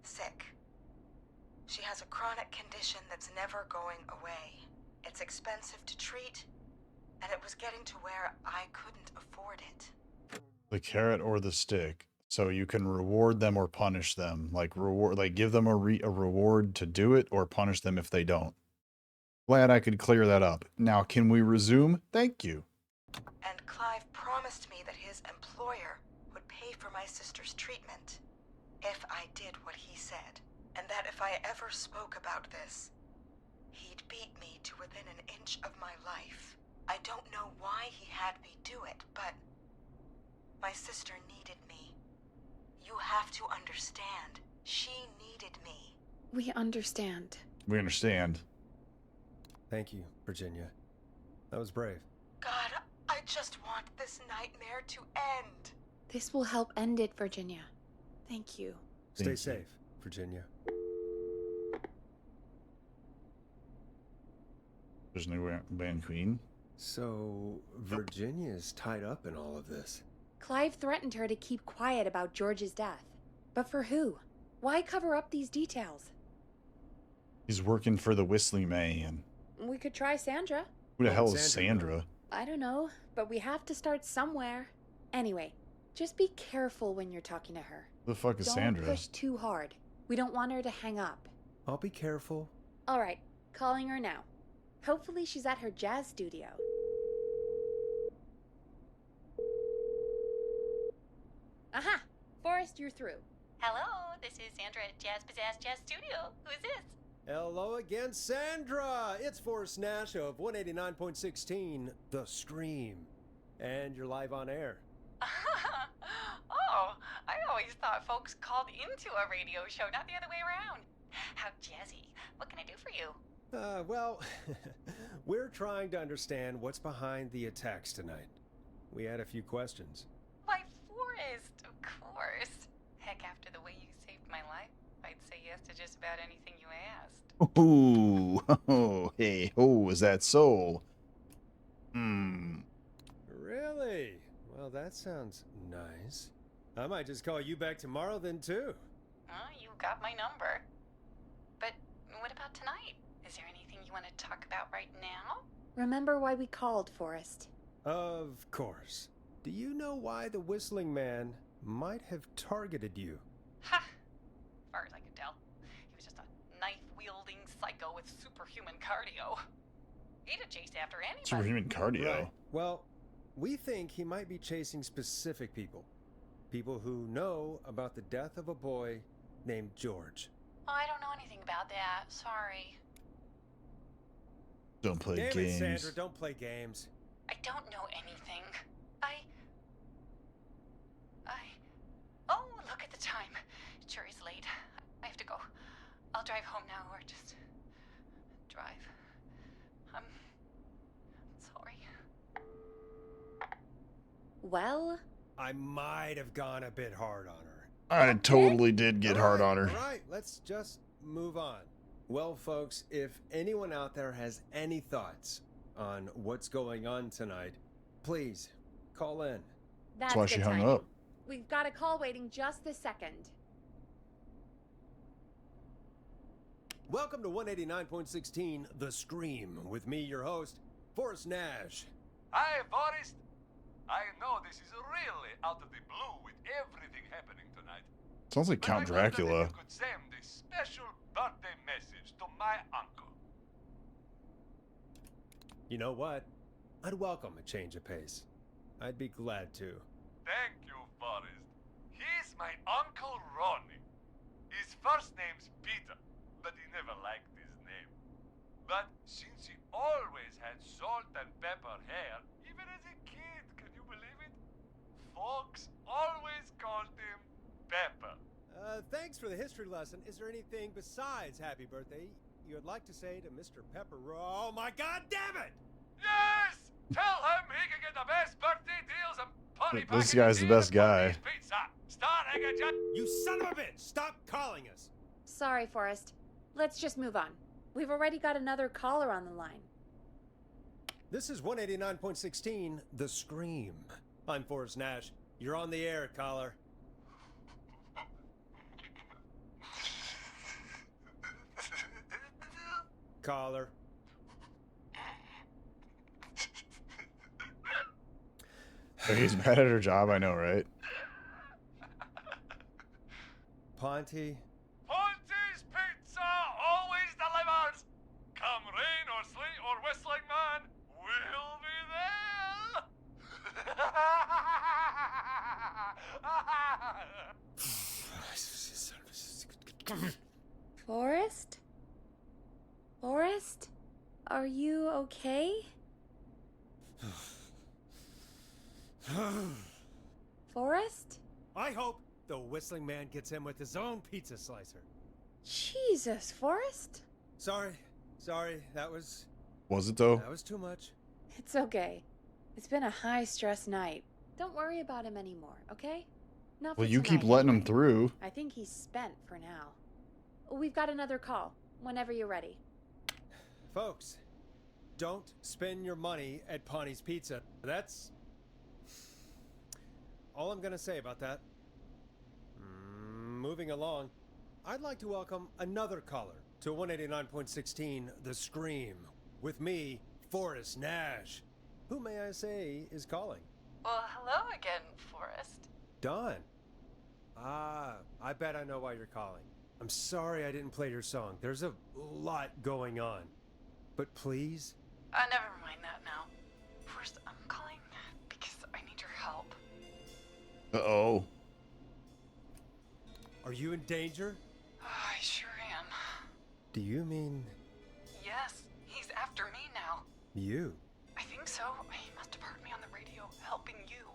sick. She has a chronic condition that's never going away. It's expensive to treat, and it was getting to where I couldn't afford it. The carrot or the stick. So you can reward them or punish them. Like give them a reward to do it or punish them if they don't. Glad I could clear that up. Now, can we resume? Thank you. And Clive promised me that his employer would pay for my sister's treatment if I did what he said, and that if I ever spoke about this, he'd beat me to within an inch of my life. I don't know why he had me do it, but my sister needed me. You have to understand, she needed me. We understand. We understand. Thank you, Virginia. That was brave. God, I just want this nightmare to end. This will help end it, Virginia. Thank you. Stay safe, Virginia. There's no band queen. So, Virginia's tied up in all of this. Clive threatened her to keep quiet about George's death. But for who? Why cover up these details? He's working for the Whistling Man. We could try Sandra. Who the hell is Sandra? I don't know, but we have to start somewhere. Anyway, just be careful when you're talking to her. Who the fuck is Don't Sandra? push too hard. We don't want her to hang up. I'll be careful. All right, calling her now. Hopefully she's at her jazz studio. Aha! Forrest, you're through. Hello, this is Sandra at Jazz Pizzazz Jazz Studio. Who is this? Hello again, Sandra! It's Forrest Nash of 189.16, The Scream. And you're live on air. Oh, I always thought folks called into a radio show, not the other way around. How jazzy. What can I do for you? Well, we're trying to understand what's behind the attacks tonight. We had a few questions. Why, Forrest, of course. Heck, after the way you saved my life, I'd say yes to just about anything you asked. Ooh, oh, hey, oh, is that so? Really? Well, that sounds nice. I might just call you back tomorrow then, too. You got my number. But what about tonight? Is there anything you want to talk about right now? Remember why we called, Forrest. Of course. Do you know why the Whistling Man might have targeted you? Ha! As far as I could tell, he was just a knife-wielding psycho with superhuman cardio. He'd have chased after anybody. Superhuman cardio. Right. Well, we think he might be chasing specific people. People who know about the death of a boy named George. Oh, I don't know anything about that. Sorry. Don't play Damn games. it, Sandra, don't play games. I don't know anything. Oh, look at the time. It sure is late. I have to go. I'll drive home now, or just drive. I'm sorry. Well, I might have gone a bit hard on her. I totally did get hard on her. All right, let's just move on. Well, folks, if anyone out there has any thoughts on what's going on tonight, please call in. that's why good she hung timing. up. We've got a call waiting just this second. Welcome to 189.16, The Scream, with me, your host, Forrest Nash. Hi, Forrest. I know this is really out of the blue with everything happening tonight. Sounds like But Count I wondered Dracula. if you could send a special birthday message to my uncle. You know what? I'd welcome a change of pace. I'd be glad to. Thank you, Forrest. He's my Uncle Ronnie. His first name's Peter, but he never liked his name. But since he always had salt and pepper hair, even as a kid, can you believe it? Folks always called him Pepper. Thanks for the history lesson. Is there anything besides happy birthday you would like to say to Mr. Pepper? Oh my god damn it! Yes! Tell him he can get the best birthday deals and pony This guy's the best guy. Pizza. Starting at just... You son of a bitch! Stop calling us! Sorry, Forrest. Let's just move on. We've already got another caller on the line. This is 189.16, The Scream. I'm Forrest Nash. You're on the air, caller. Caller. He's mad at her job, I know, right? Ponty, Ponty's Pizza always delivers! Come rain or sleet or whistling man, we'll be there! Forrest? Forrest? Are you okay? Forrest? I hope the whistling man gets him with his own pizza slicer. Jesus, Forrest? Sorry, that was Was it though? too much. It's okay. It's been a high-stress night. Don't worry about him anymore, okay? Not for Well, you keep tonight, letting him anyway. through. I think he's spent for now. We've got another call, whenever you're ready. Folks, don't spend your money at Ponty's Pizza. That's all I'm gonna say about that. Moving along, I'd like to welcome another caller to 189.16 The Scream. With me, Forrest Nash. Who, may I say, is calling? Well, hello again, Forrest. Don. Ah, I bet I know why you're calling. I'm sorry I didn't play your song. There's a lot going on. But please? Never mind that now. First, I'm calling because I need your help. Uh-oh. Are you in danger? I sure am. Do you mean Yes, he's after me now. you? I think so. He must have heard me on the radio helping you.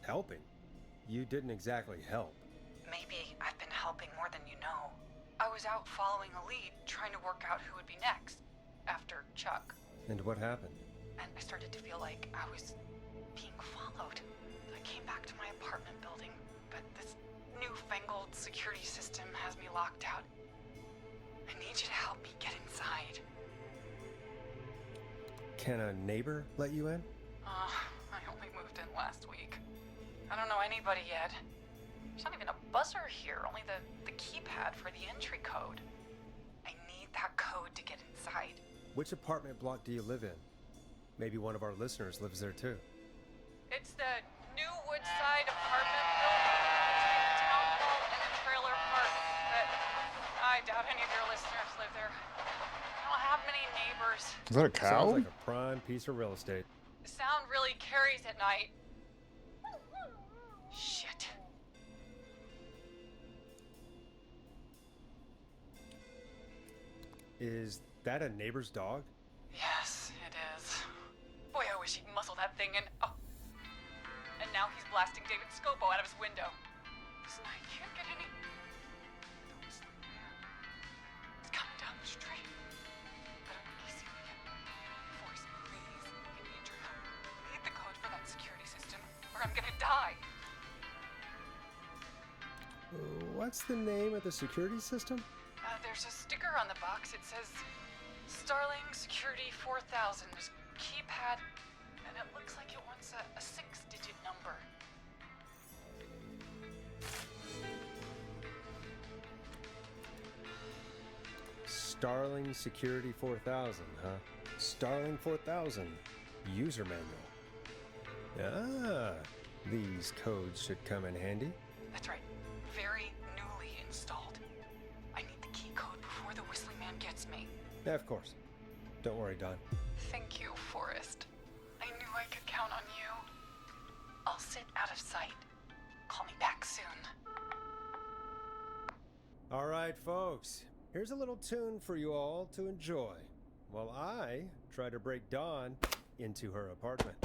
Helping? You didn't exactly help. Maybe I've been helping more than you know. I was out following a lead, trying to work out who would be next, after Chuck. And what happened? And I started to feel like I was being followed. I came back to my apartment building, but this newfangled security system has me locked out. I need you to help me get inside. Can a neighbor let you in? I only moved in last week. I don't know anybody yet. There's not even a buzzer here, only the keypad for the entry code. I need that code to get inside. Which apartment block do you live in? Maybe one of our listeners lives there too. It's the new Woodside apartment building between the town hall and the trailer park, but I doubt any of your listeners live there. I don't have many neighbors. Is that a cow? Sounds like a prime piece of real estate. The sound really carries at night. Shit. Is that a neighbor's dog? Yes, it is. Boy, I wish he'd muzzle that thing and... Oh. And now he's blasting David Scopo out of his window. Listen, I can't get any... The whistling man. He's coming down the street. I don't think he's seen me yet. Forrest, please. I need your help. I need the code for that security system, or I'm gonna die. What's the name of the security system? There's a sticker on the box. It says Starling Security 4000. There's a keypad, and it looks like it wants a 6-digit number. Starling Security 4000, huh? Starling 4000. User manual. Ah, these codes should come in handy. That's right. Very newly installed. I need the key code before the whistling man gets me. Yeah, of course. Don't worry, Don. Thank you, Forrest. I knew I could count on you. I'll sit out of sight. Call me back soon. All right, folks. Here's a little tune for you all to enjoy while I try to break Dawn into her apartment.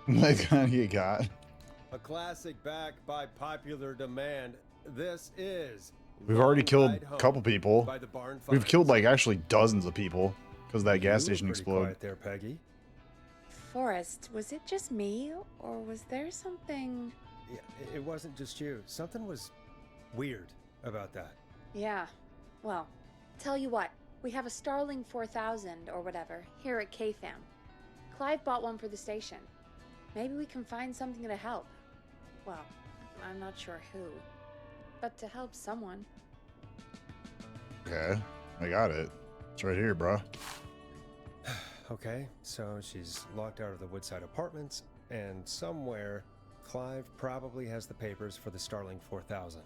What gun you got? A classic backed by popular demand. This is We've already Long killed Ride a Home couple people. by the Barn We've Finds. killed like actually dozens of people because that gas You were station pretty exploded. quiet there, Peggy. Forrest, was it just me, or was there something... Yeah, it wasn't just you. Something was weird about that. Yeah, well, tell you what, we have a Starling 4000 or whatever here at KFAM. Clive bought one for the station. Maybe we can find something to help. Well, I'm not sure who. But to help someone. Okay, I got it. It's right here, bro. Okay, so she's locked out of the Woodside Apartments, and somewhere, Clive probably has the papers for the Starling 4000.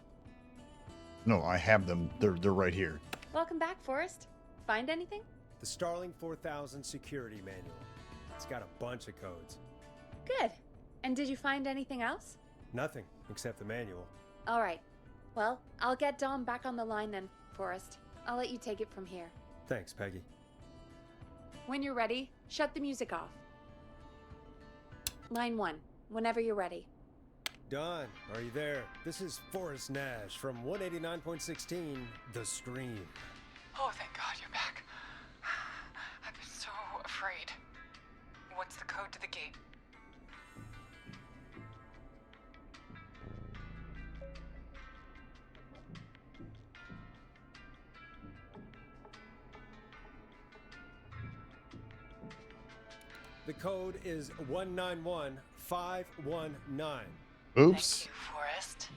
No, I have them. They're right here. Welcome back, Forrest. Find anything? The Starling 4000 security manual. It's got a bunch of codes. Good. And did you find anything else? Nothing, except the manual. All right. Well, I'll get Dom back on the line then, Forrest. I'll let you take it from here. Thanks, Peggy. When you're ready, shut the music off. Line 1, whenever you're ready. Don, are you there? This is Forrest Nash from 189.16, The Scream. Oh, thank God you're back. I've been so afraid. What's the code to the gate? The code is 191519. Oops. Thank you, Forrest.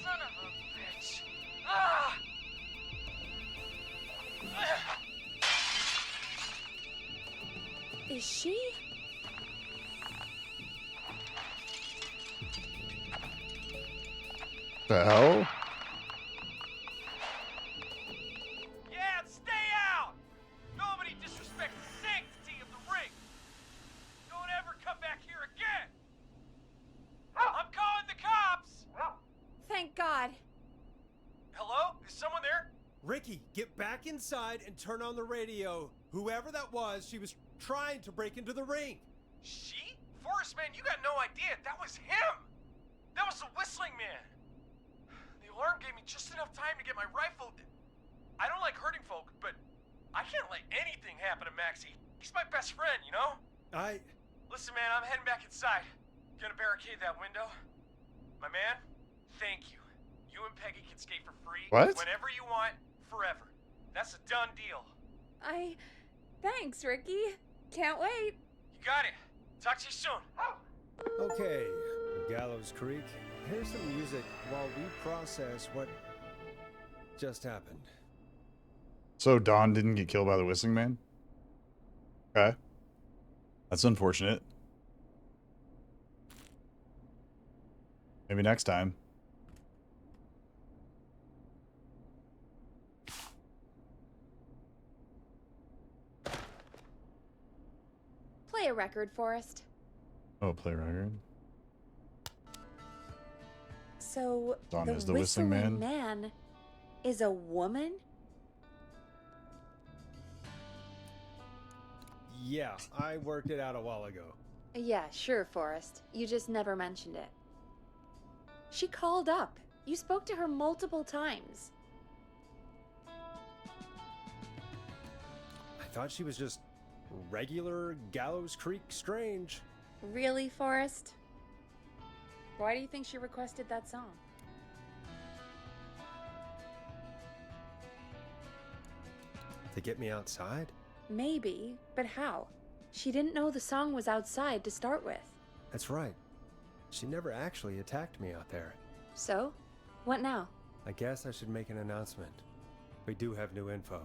Son of a bitch. Ah! Is she? The hell? Yeah, stay out! Nobody disrespects the sanctity of the ring! Don't ever come back here again! I'm calling the cops! Thank God. Hello? Is someone there? Ricky, get back inside and turn on the radio. Whoever that was, she was trying to break into the ring. She? Forrest, man, you got no idea. That was him! That was the whistling man! The alarm gave me just enough time to get my rifle. I don't like hurting folk, but I can't let anything happen to Maxie. He's my best friend, you know? Listen, man, I'm heading back inside. Gonna barricade that window. My man, thank you. You and Peggy can skate for free. What? Whenever you want, forever. That's a done deal. Thanks, Ricky. Can't wait. You got it. Talk to you soon. Okay, Gallows Creek. Here's some music while we process what just happened. So Don didn't get killed by the whistling man? Okay. That's unfortunate. Maybe next time. Play a record, Forrest. Oh, play record. So, Dawn the is the whistling man? man is a woman? Yeah, I worked it out a while ago. Yeah, sure, Forrest. You just never mentioned it. She called up. You spoke to her multiple times. I thought she was just regular Gallows Creek Strange. Really, Forrest? Why do you think she requested that song? To get me outside? Maybe, but how? She didn't know the song was outside to start with. That's right. She never actually attacked me out there. So? What now? I guess I should make an announcement. We do have new info.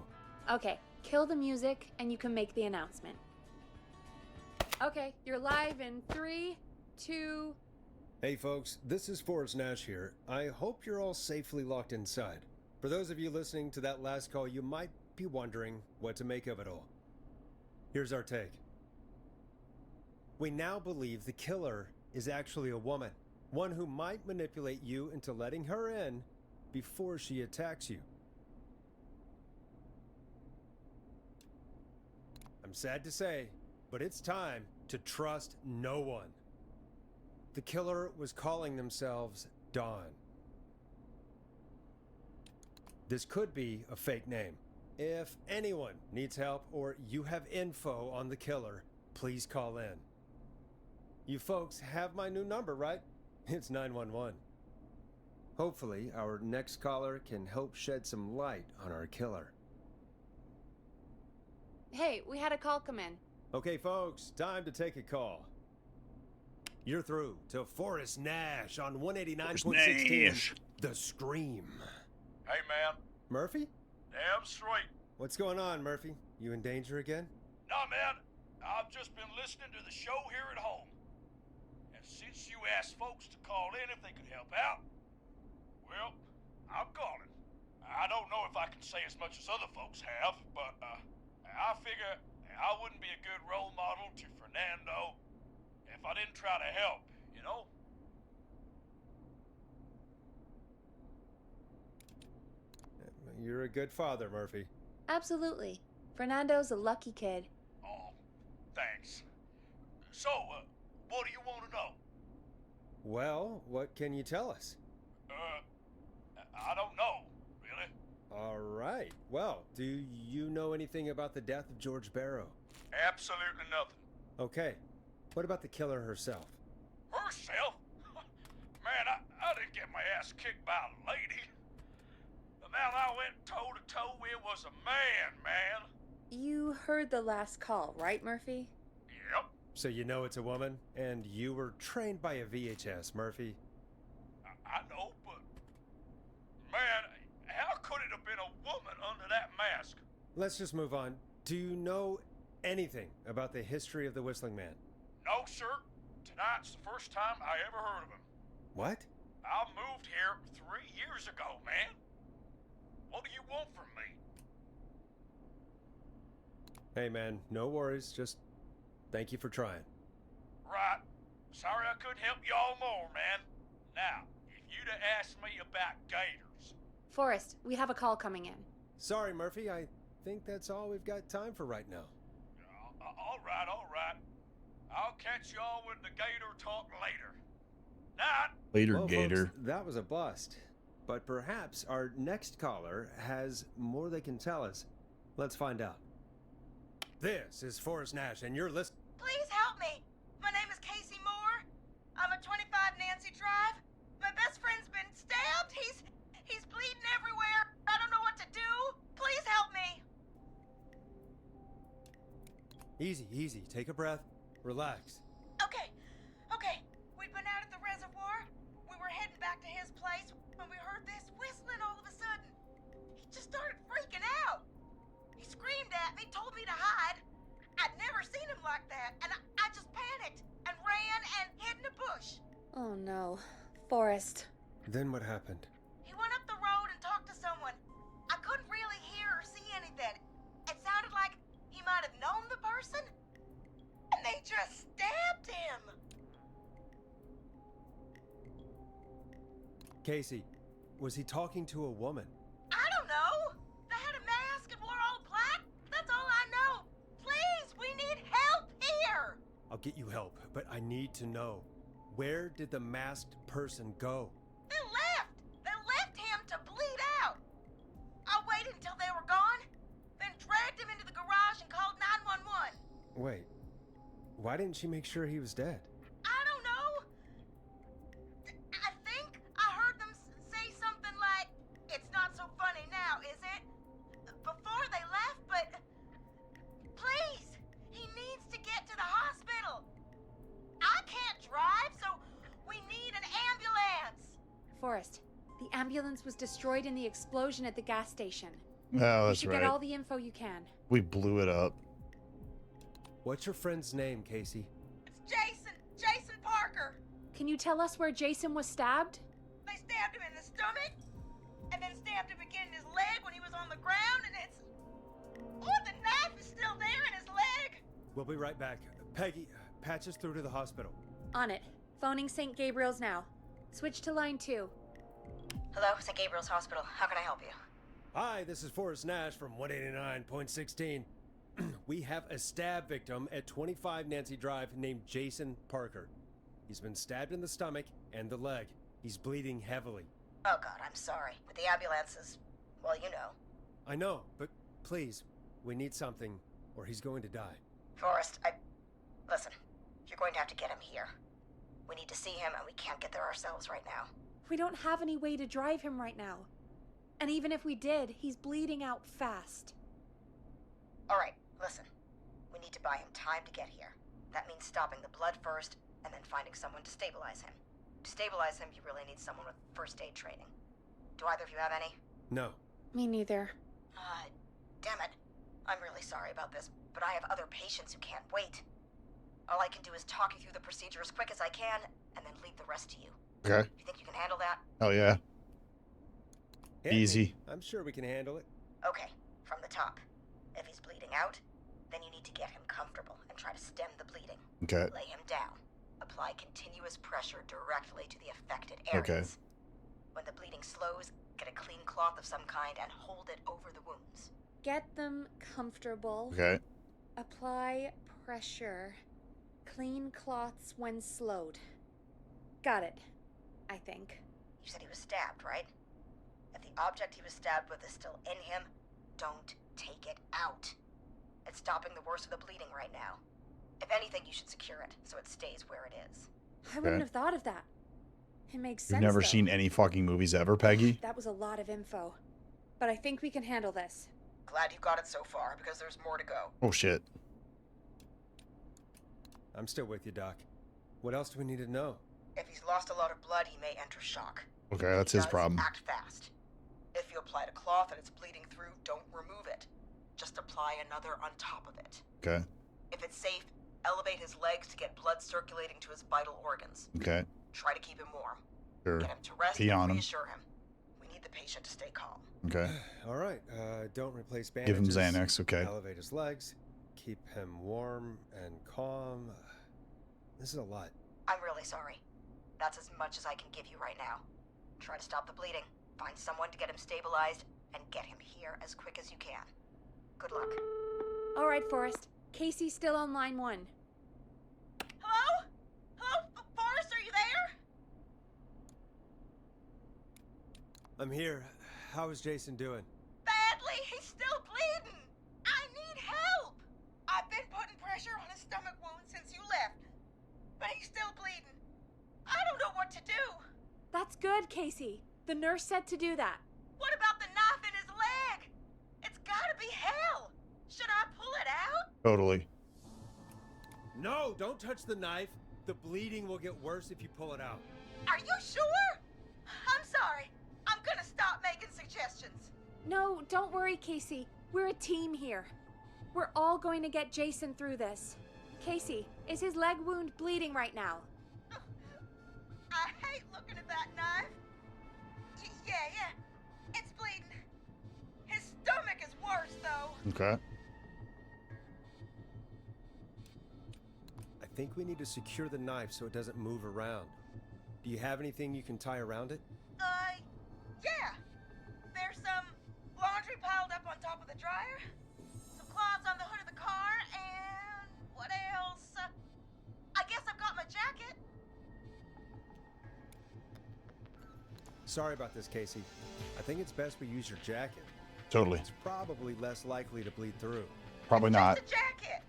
Okay, kill the music and you can make the announcement. Okay, you're live in 3, 2... Hey folks, this is Forrest Nash here. I hope you're all safely locked inside. For those of you listening to that last call, you might be wondering what to make of it all. Here's our take. We now believe the killer is actually a woman. One who might manipulate you into letting her in before she attacks you. I'm sad to say, but it's time to trust no one. The killer was calling themselves Dawn. This could be a fake name. If anyone needs help or you have info on the killer, please call in. You folks have my new number, right? It's 911. Hopefully, our next caller can help shed some light on our killer. Hey, we had a call come in. Okay, folks, time to take a call. You're through to Forrest Nash on 189.16. The Scream. Hey, man. Murphy? Damn straight. What's going on, Murphy? You in danger again? Nah, man. I've just been listening to the show here at home. And since you asked folks to call in if they could help out, well, I'm calling. I don't know if I can say as much as other folks have, but I figure I wouldn't be a good role model to Fernando if I didn't try to help, you know? You're a good father, Murphy. Absolutely. Fernando's a lucky kid. Oh, thanks. So, what do you want to know? Well, what can you tell us? I don't know, really. All right. Well, do you know anything about the death of George Barrow? Absolutely nothing. Okay. What about the killer herself? Herself? Man, I didn't get my ass kicked by a lady. The man I went toe-to-toe with was a man. You heard the last call, right, Murphy? Yep. So you know it's a woman, and you were trained by a VHS, Murphy. I know, but... Man, how could it have been a woman under that mask? Let's just move on. Do you know anything about the history of the Whistling Man? No, sir. Tonight's the first time I ever heard of him. What? I moved here 3 years ago, man. What do you want from me? Hey, man, no worries. Just thank you for trying. Right. Sorry I couldn't help y'all more, man. Now, if you'd have asked me about gators... Forrest, we have a call coming in. Sorry, Murphy. I think that's all we've got time for right now. All right. I'll catch y'all with the gator talk later. Night. Later, Well, Gator. folks, that was a bust. But perhaps our next caller has more they can tell us. Let's find out. This is Forrest Nash, and you're listening. Please help me. My name is Casey Moore. I'm at 25 Nancy Drive. My best friend's been stabbed. He's bleeding everywhere. I don't know what to do. Please help me. Easy. Take a breath. Relax. Okay. We'd been out at the reservoir. We were heading back to his place when we heard this whistling all of a sudden. He just started freaking out. He screamed at me, told me to hide. I'd never seen him like that, and I just panicked and ran and hid in a bush. Oh no. Forrest. Then what happened? He went up the road and talked to someone. I couldn't really hear or see anything. It sounded like he might have known the person, and they just stabbed him. Casey, was he talking to a woman? I don't know. They had a mask and wore all black. That's all I know. Please, we need help here. I'll get you help, but I need to know. Where did the masked person go? They left him to bleed out. I waited until they were gone, then dragged him into the garage and called 911. Wait, why didn't she make sure he was dead? I don't know. I think I heard them say something like, "It's not so funny now, is it?" before they left, but please, he needs to get to the hospital. I can't drive, so we need an ambulance. Forrest, the ambulance was destroyed in the explosion at the gas station. Oh, You that's should right. get all the info you can. We blew it up. What's your friend's name, Casey? It's Jason Parker. Can you tell us where Jason was stabbed? They stabbed him in the stomach, and then stabbed him again in his leg when he was on the ground, and it's... Oh, the knife is still there in his leg. We'll be right back. Peggy, patch us through to the hospital. On it. Phoning St. Gabriel's now. Switch to line 2. Hello, St. Gabriel's Hospital. How can I help you? Hi, this is Forrest Nash from 189.16. We have a stab victim at 25 Nancy Drive named Jason Parker. He's been stabbed in the stomach and the leg. He's bleeding heavily. Oh, God, I'm sorry. But the ambulance is... well, you know. I know, but please, we need something, or he's going to die. Forrest, Listen, you're going to have to get him here. We need to see him, and we can't get there ourselves right now. We don't have any way to drive him right now. And even if we did, he's bleeding out fast. Alright, listen. We need to buy him time to get here. That means stopping the blood first, and then finding someone to stabilize him. To stabilize him, you really need someone with first aid training. Do either of you have any? No. Me neither. Damn it. I'm really sorry about this, but I have other patients who can't wait. All I can do is talk you through the procedure as quick as I can, and then leave the rest to you. Okay. You think you can handle that? Hell yeah. Hit me. Easy. I'm sure we can handle it. Okay, from the top. If he's bleeding out, then you need to get him comfortable and try to stem the bleeding. Okay. Lay him down. Apply continuous pressure directly to the affected areas. Okay. When the bleeding slows, get a clean cloth of some kind and hold it over the wounds. Get them comfortable. Okay. Apply pressure. Clean cloths when slowed. Got it, I think. You said he was stabbed, right? If the object he was stabbed with is still in him, don't take it out. It's stopping the worst of the bleeding right now. If anything, you should secure it so it stays where it is. I wouldn't have thought of that. It makes sense. You've never though. seen any fucking movies ever, Peggy? That was a lot of info. But I think we can handle this. Glad you got it so far, because there's more to go. Oh shit. I'm still with you, Doc. What else do we need to know? If he's lost a lot of blood, he may enter shock. Okay, If that's he his does, problem. Act fast. If you applied a cloth and it's bleeding through, don't remove it. Just apply another on top of it. Okay. If it's safe, elevate his legs to get blood circulating to his vital organs. Okay. Try to keep him warm. Sure. Get him to rest Pee on and him. reassure him. We need the patient to stay calm. Okay. All right. Don't replace Give bandages. him Xanax. Okay. Elevate his legs. Keep him warm and calm. This is a lot. I'm really sorry. That's as much as I can give you right now. Try to stop the bleeding. Find someone to get him stabilized and get him here as quick as you can. Good luck. All right, Forrest. Casey's still on line 1. Hello? Hello? Forrest, are you there? I'm here. How is Jason doing? Badly. He's still bleeding. I need help. I've been putting pressure on his stomach wound since you left. But he's still bleeding. I don't know what to do. That's good, Casey. The nurse said to do that. What about the knife in his leg? It's gotta be hell. Should I pull it out? Totally. No, don't touch the knife. The bleeding will get worse if you pull it out. Are you sure? I'm sorry. I'm gonna stop making suggestions. No, don't worry, Casey. We're a team here. We're all going to get Jason through this. Casey, is his leg wound bleeding right now? I hate looking at that knife. Yeah. It's bleeding. His stomach is worse, though. Okay. I think we need to secure the knife so it doesn't move around. Do you have anything you can tie around it? Yeah. There's some laundry piled up on top of the dryer, some cloths on the hood of the car, and what else? I guess I've got my jacket. Sorry about this, Casey. I think it's best we use your jacket. Totally. It's probably less likely to bleed through. Probably not. Just a jacket.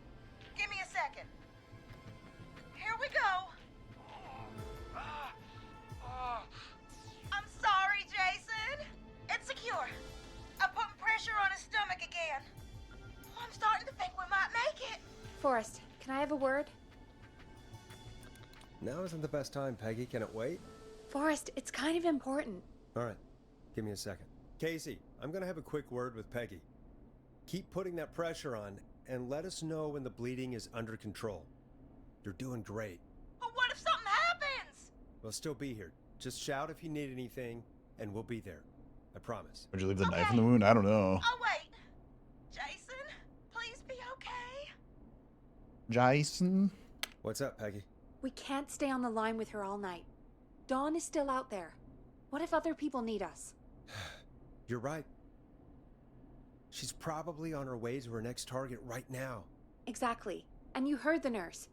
Give me a second. Here we go. I'm sorry, Jason. It's secure. I'm putting pressure on his stomach again. I'm starting to think we might make it. Forrest, can I have a word? Now isn't the best time, Peggy. Can it wait? Forrest, it's kind of important. All right. Give me a second. Casey, I'm going to have a quick word with Peggy. Keep putting that pressure on and let us know when the bleeding is under control. You're doing great. But what if something happens? We'll still be here. Just shout if you need anything, and we'll be there. I promise. Would you leave the knife in the wound? I don't know. I'll wait. Jason, please be okay. Jason? What's up, Peggy? We can't stay on the line with her all night. Dawn is still out there. What if other people need us? You're right. She's probably on her way to her next target right now. Exactly. And you heard the nurse.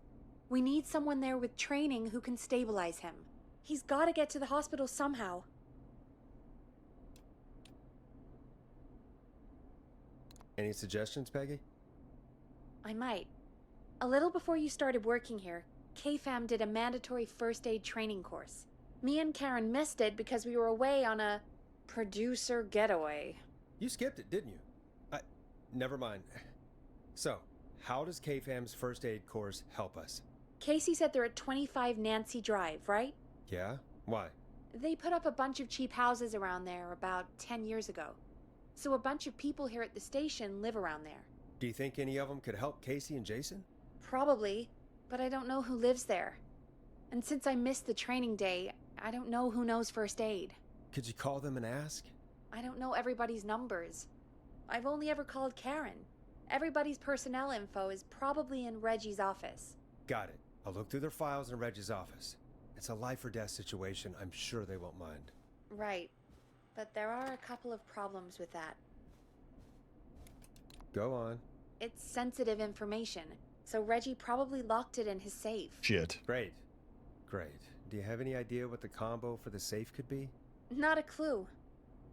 We need someone there with training who can stabilize him. He's got to get to the hospital somehow. Any suggestions, Peggy? I might. A little before you started working here, KFAM did a mandatory first aid training course. Me and Karen missed it because we were away on a producer getaway. You skipped it, didn't you? Never mind. So, how does KFAM's first aid course help us? Casey said they're at 25 Nancy Drive, right? Yeah? Why? They put up a bunch of cheap houses around there about 10 years ago. So a bunch of people here at the station live around there. Do you think any of them could help Casey and Jason? Probably, but I don't know who lives there. And since I missed the training day, I don't know who knows first aid. Could you call them and ask? I don't know everybody's numbers. I've only ever called Karen. Everybody's personnel info is probably in Reggie's office. Got it. I'll look through their files in Reggie's office. It's a life or death situation. I'm sure they won't mind. Right. But there are a couple of problems with that. Go on. It's sensitive information, so Reggie probably locked it in his safe. Shit. Great. Great. Do you have any idea what the combo for the safe could be? Not a clue.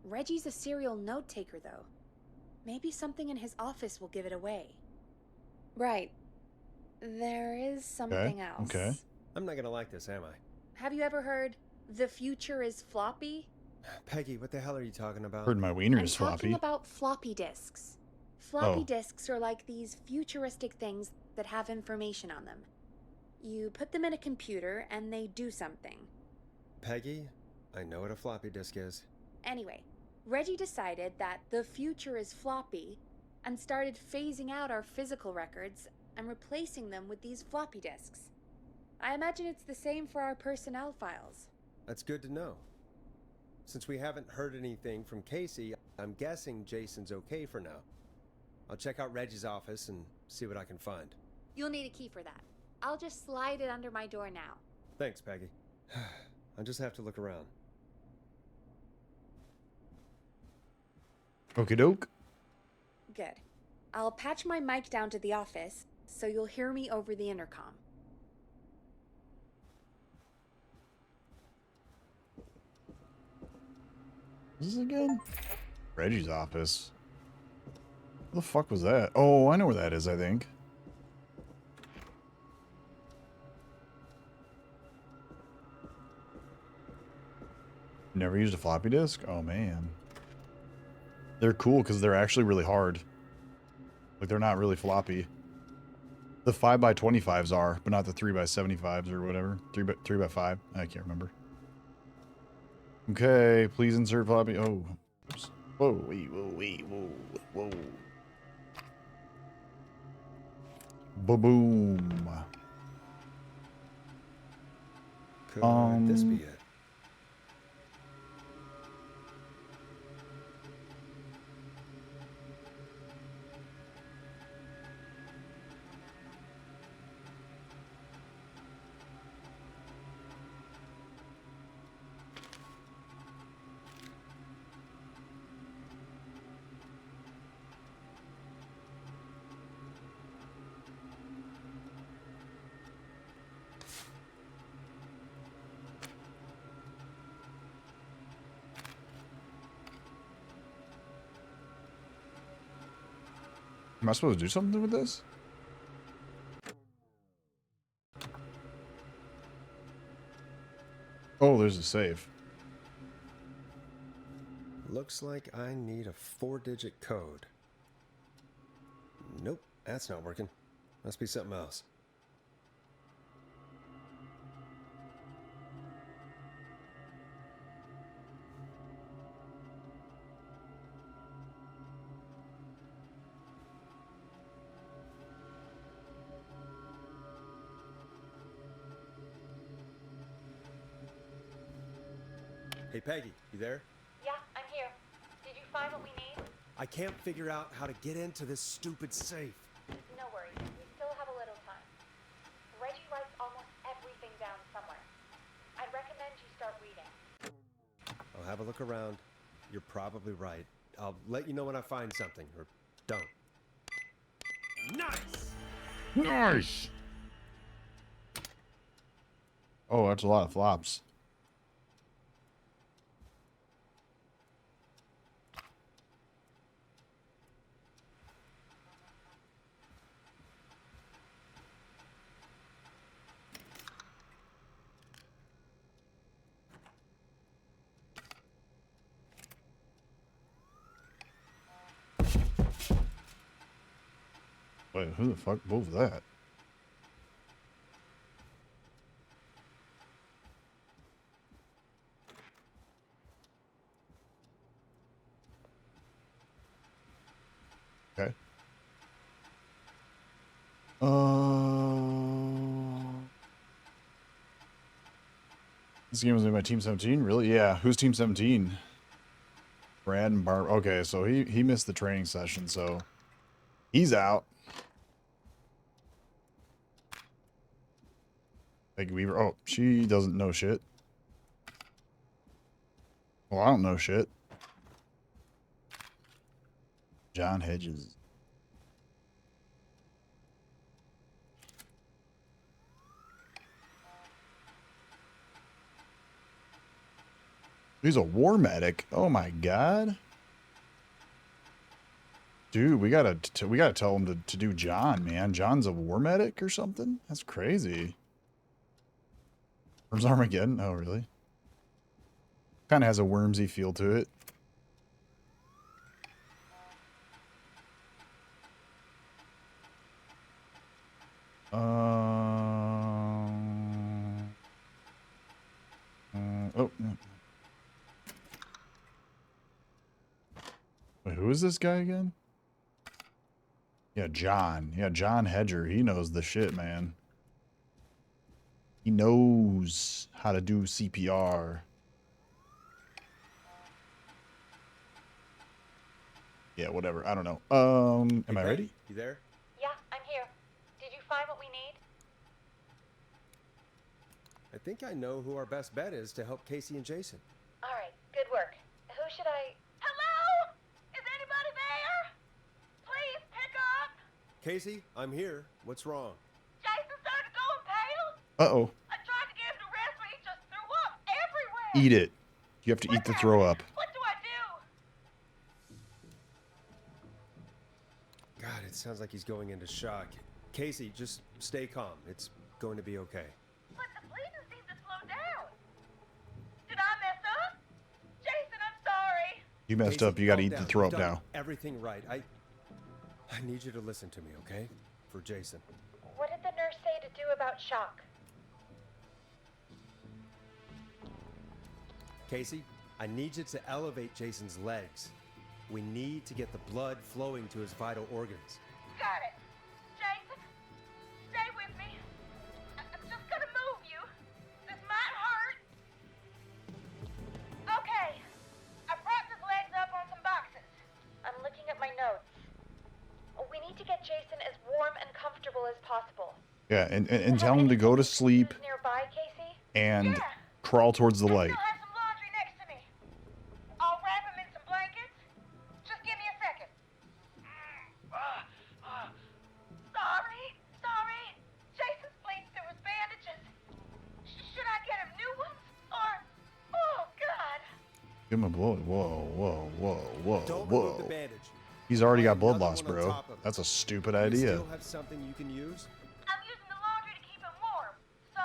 Reggie's a serial note taker, though. Maybe something in his office will give it away. Right. There is something else. Okay. I'm not gonna like this, am I? Have you ever heard, the future is floppy? Peggy, what the hell are you talking about? Heard my wiener I'm is talking floppy. about floppy disks. Floppy Oh. disks are like these futuristic things that have information on them. You put them in a computer and they do something. Peggy, I know what a floppy disk is. Anyway, Reggie decided that the future is floppy and started phasing out our physical records and replacing them with these floppy disks. I imagine it's the same for our personnel files. That's good to know. Since we haven't heard anything from Casey, I'm guessing Jason's okay for now. I'll check out Reggie's office and see what I can find. You'll need a key for that. I'll just slide it under my door now. Thanks, Peggy. I'll just have to look around. Okie doke. Good. I'll patch my mic down to the office, so you'll hear me over the intercom. What is this again? Reggie's office. What the fuck was that? Oh, I know where that is, I think. Never used a floppy disk? Oh, man. They're cool because they're actually really hard. Like, they're not really floppy. The 5x25s are, but not the 3x75s or whatever. 3x5. I can't remember. Okay, please insert floppy. Oh. Oops. Whoa, wait, whoa. Ba-boom. Could this be it? Am I supposed to do something with this? Oh, there's a save. Looks like I need a 4-digit code. Nope, that's not working. Must be something else. Hey, Peggy, you there? Yeah, I'm here. Did you find what we need? I can't figure out how to get into this stupid safe. No worries. We still have a little time. Reggie writes almost everything down somewhere. I'd recommend you start reading. I'll have a look around. You're probably right. I'll let you know when I find something, or don't. Nice! Nice! Oh, that's a lot of flops. Wait, who the fuck moved that? Okay. This game was made by Team 17? Really? Yeah. Who's Team 17? Brad and Barb. Okay, so he missed the training session, so he's out. Like Weaver. Oh, she doesn't know shit. Well, I don't know shit. John Hedges. He's a war medic. Oh my god. Dude, we gotta tell him to do John, man. John's a war medic or something? That's crazy. Worms Armageddon? Oh, really? Kind of has a Wormsy feel to it. Oh. No. Wait, who is this guy again? Yeah, John. Yeah, John Hedger. He knows the shit, man. He knows how to do CPR. Yeah, whatever. I don't know. Am I ready? You there? Yeah, I'm here. Did you find what we need? I think I know who our best bet is to help Casey and Jason. All right, good work. Who should I... Hello? Is anybody there? Please pick up. Casey, I'm here. What's wrong? Jason started going pale. Uh-oh. I tried to get him to rest, but he just threw up everywhere. Eat it. You have to eat the throw up. What do I do? God, it sounds like he's going into shock. Casey, just stay calm. It's going to be okay. But the bleeding seemed to slow down. Did I mess up? Jason, I'm sorry. You messed Casey, up. You got to calm eat the down. throw You've up done now. Everything right. I need you to listen to me, okay? For Jason. What did the nurse say to do about shock? Casey, I need you to elevate Jason's legs. We need to get the blood flowing to his vital organs. Got it. Jason, stay with me. I'm just gonna move you. This might hurt. Okay. I propped his legs up on some boxes. I'm looking at my notes. We need to get Jason as warm and comfortable as possible. Yeah, and tell him to go to sleep Nearby, Casey? and Yeah. crawl towards the I light. still have some laundry next to me. I'll wrap him in some blankets. Just give me a second. Sorry. Jason's bleeding through his bandages. Should I get him new ones? Or, oh God. Give him a blow. Whoa. Don't remove the bandage. He's already got blood Another loss, one on bro. top of it. That's a stupid You idea. still have something you can use? I'm using the laundry to keep him warm. So,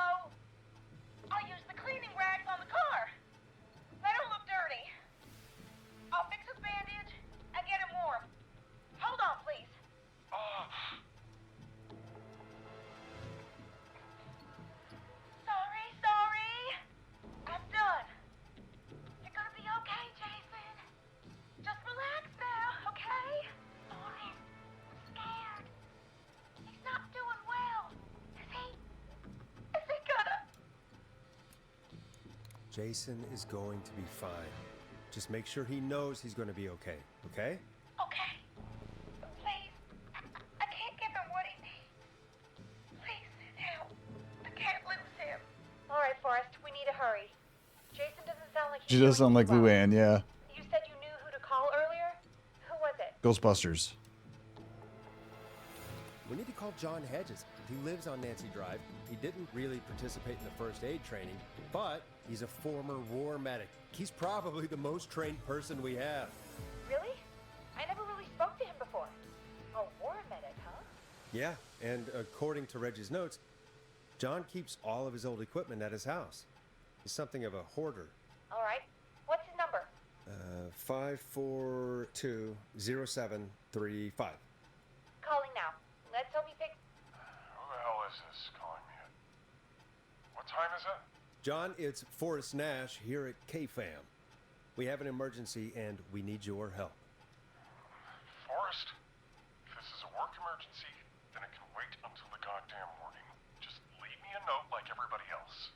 I'll use the cleaning rags on the car. They don't look dirty. I'll fix his bandage and get him warm. Hold on, please. Sorry. I'm done. You're gonna be okay, Jason. Just relax now, okay? Sorry. I'm scared. He's not doing well. Is he? Is he gonna? Jason is going to be fine. Just make sure he knows he's going to be okay, okay? Okay. Please. I can't give him what he needs. Please, help. I can't lose him. All right, Forrest, we need to hurry. Jason doesn't sound like She he's does sound doing like well. Luann, yeah. You said you knew who to call earlier? Who was it? Ghostbusters. We need to call John Hedges. He lives on Nancy Drive. He didn't really participate in the first aid training, but he's a former war medic. He's probably the most trained person we have. Really? I never really spoke to him before. A war medic, huh? Yeah, and according to Reggie's notes, John keeps all of his old equipment at his house. He's something of a hoarder. All right. What's his number? 5420735. Calling now. Let's What time is it? John, it's Forrest Nash here at K-Fam. We have an emergency and we need your help. Forrest, if this is a work emergency, then it can wait until the goddamn morning. Just leave me a note like everybody else.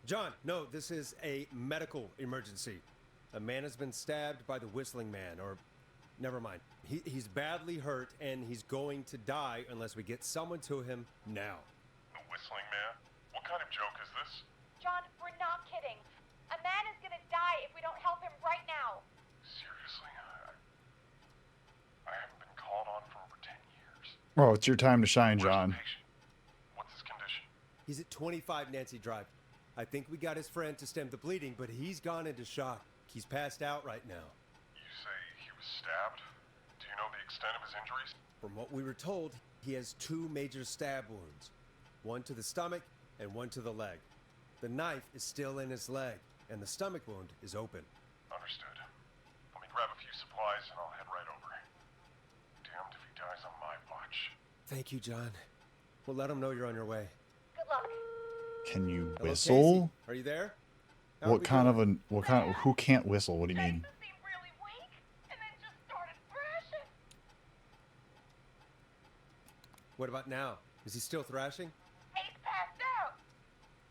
John, no, this is a medical emergency. A man has been stabbed by the Whistling Man, or never mind. He's badly hurt and he's going to die unless we get someone to him now. The Whistling Man? What kind of joke is this? John, we're not kidding. A man is gonna die if we don't help him right now. Seriously, I haven't been called on for over 10 years. Oh, it's your time to shine, Where's the John. patient? What's his condition? He's at 25 Nancy Drive. I think we got his friend to stem the bleeding, but he's gone into shock. He's passed out right now. You say he was stabbed? Do you know the extent of his injuries? From what we were told, he has 2 major stab wounds. One to the stomach and one to the leg. The knife is still in his leg, and the stomach wound is open. Understood. Let me grab a few supplies and I'll head right over. Damned if he dies on my watch. Thank you, John. We'll let him know you're on your way. Good luck. Can you Hello, whistle? Casey. Are you there? How are What we kind doing? who can't whistle? What do you mean? Jason seemed really weak, and then just started thrashing. What about now? Is he still thrashing? He's passed out.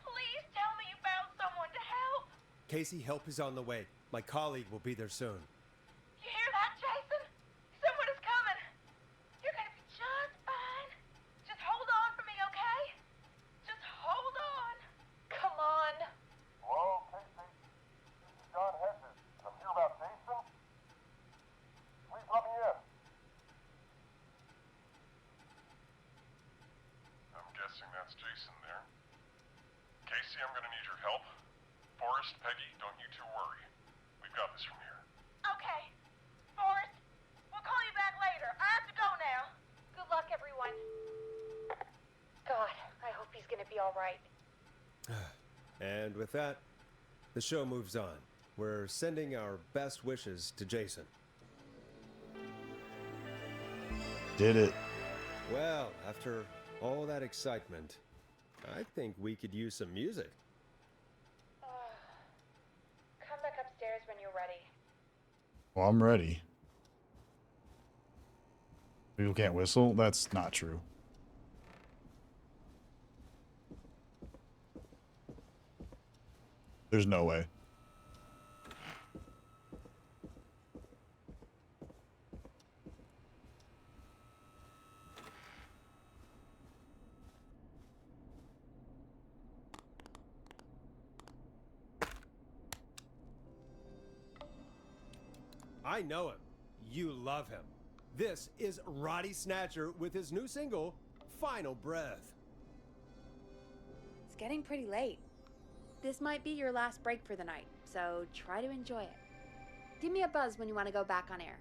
Please tell me you found someone to help. Casey, help is on the way. My colleague will be there soon. You hear that, Jason? Someone is coming. You're gonna be just fine. Just hold on for me, okay? Just hold on. Come on. Hello, Casey. This is John Hedges. I'm here about Jason. Please let me in. I'm guessing that's Jason there. Casey, I'm gonna need your help. Forrest, Peggy, don't you two worry. We've got this from here. Okay. Forrest, we'll call you back later. I have to go now. Good luck, everyone. God, I hope he's gonna be all right. And with that, the show moves on. We're sending our best wishes to Jason. Did it? Well, after all that excitement, I think we could use some music. Come back upstairs when you're ready. Well, I'm ready. People can't whistle? That's not true. There's no way. I know him. You love him. This is Roddy Snatcher with his new single, Final Breath. It's getting pretty late. This might be your last break for the night, so try to enjoy it. Give me a buzz when you want to go back on air.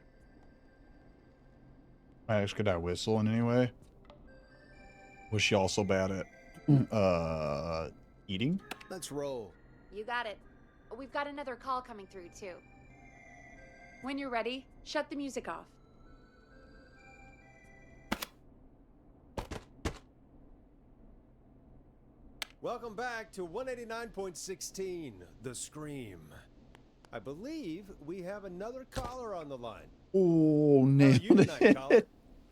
Max, could I whistle in any way? Was she also bad at eating? Let's roll. You got it. We've got another call coming through, too. When you're ready, shut the music off. Welcome back to 189.16, The Scream. I believe we have another caller on the line. Oh, How are nailed you tonight, it. caller?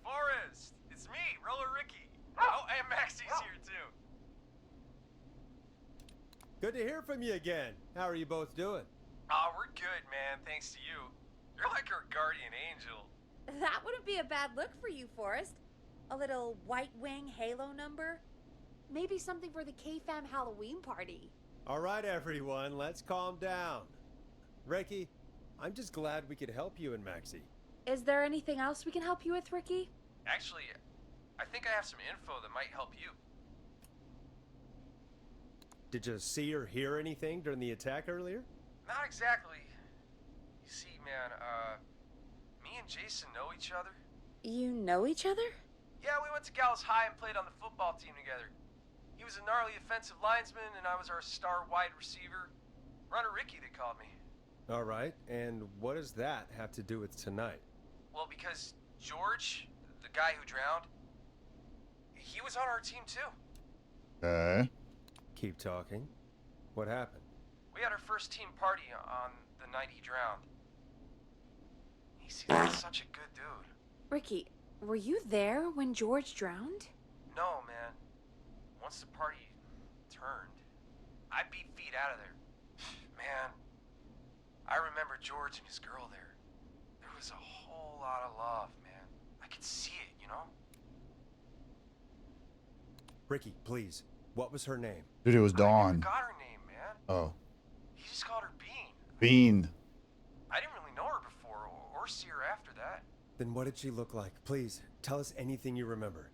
Forrest, it's me, Roller Ricky. Oh, and Maxie's here too. Good to hear from you again. How are you both doing? Oh, we're good, man. Thanks to you. You're like our guardian angel. That wouldn't be a bad look for you, Forrest. A little White Wing Halo number? Maybe something for the K-Fam Halloween party. All right, everyone, let's calm down. Ricky, I'm just glad we could help you and Maxie. Is there anything else we can help you with, Ricky? Actually, I think I have some info that might help you. Did you see or hear anything during the attack earlier? Not exactly. You see, man, me and Jason know each other. You know each other? Yeah, we went to Gallows High and played on the football team together. He was a gnarly offensive linesman, and I was our star wide receiver. Runner Ricky, they called me. All right, and what does that have to do with tonight? Well, because George, the guy who drowned, he was on our team too. Okay. Keep talking. What happened? We had our first team party on the night he drowned. He seems like such a good dude. Ricky, were you there when George drowned? No, man. Once the party turned, I beat feet out of there. Man, I remember George and his girl there. There was a whole lot of love, man. I could see it, you know? Ricky, please. What was her name? Dude, it was I never Dawn. got her name, man. Oh. He just called her Bean. Bean. I didn't really know her before or see her after that. Then what did she look like? Please, tell us anything you remember.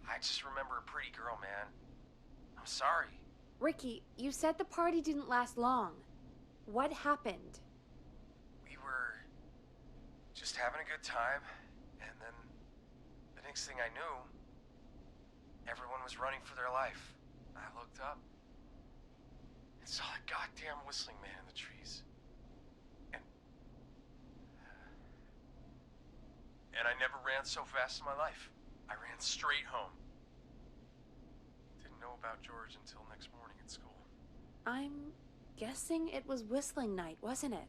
I just remember a pretty girl, man. I'm sorry. Ricky, you said the party didn't last long. What happened? We were just having a good time, and then the next thing I knew, everyone was running for their life. I looked up and saw that goddamn whistling man in the trees. And I never ran so fast in my life. I ran straight home. Didn't know about George until next morning at school. I'm guessing it was whistling night, wasn't it?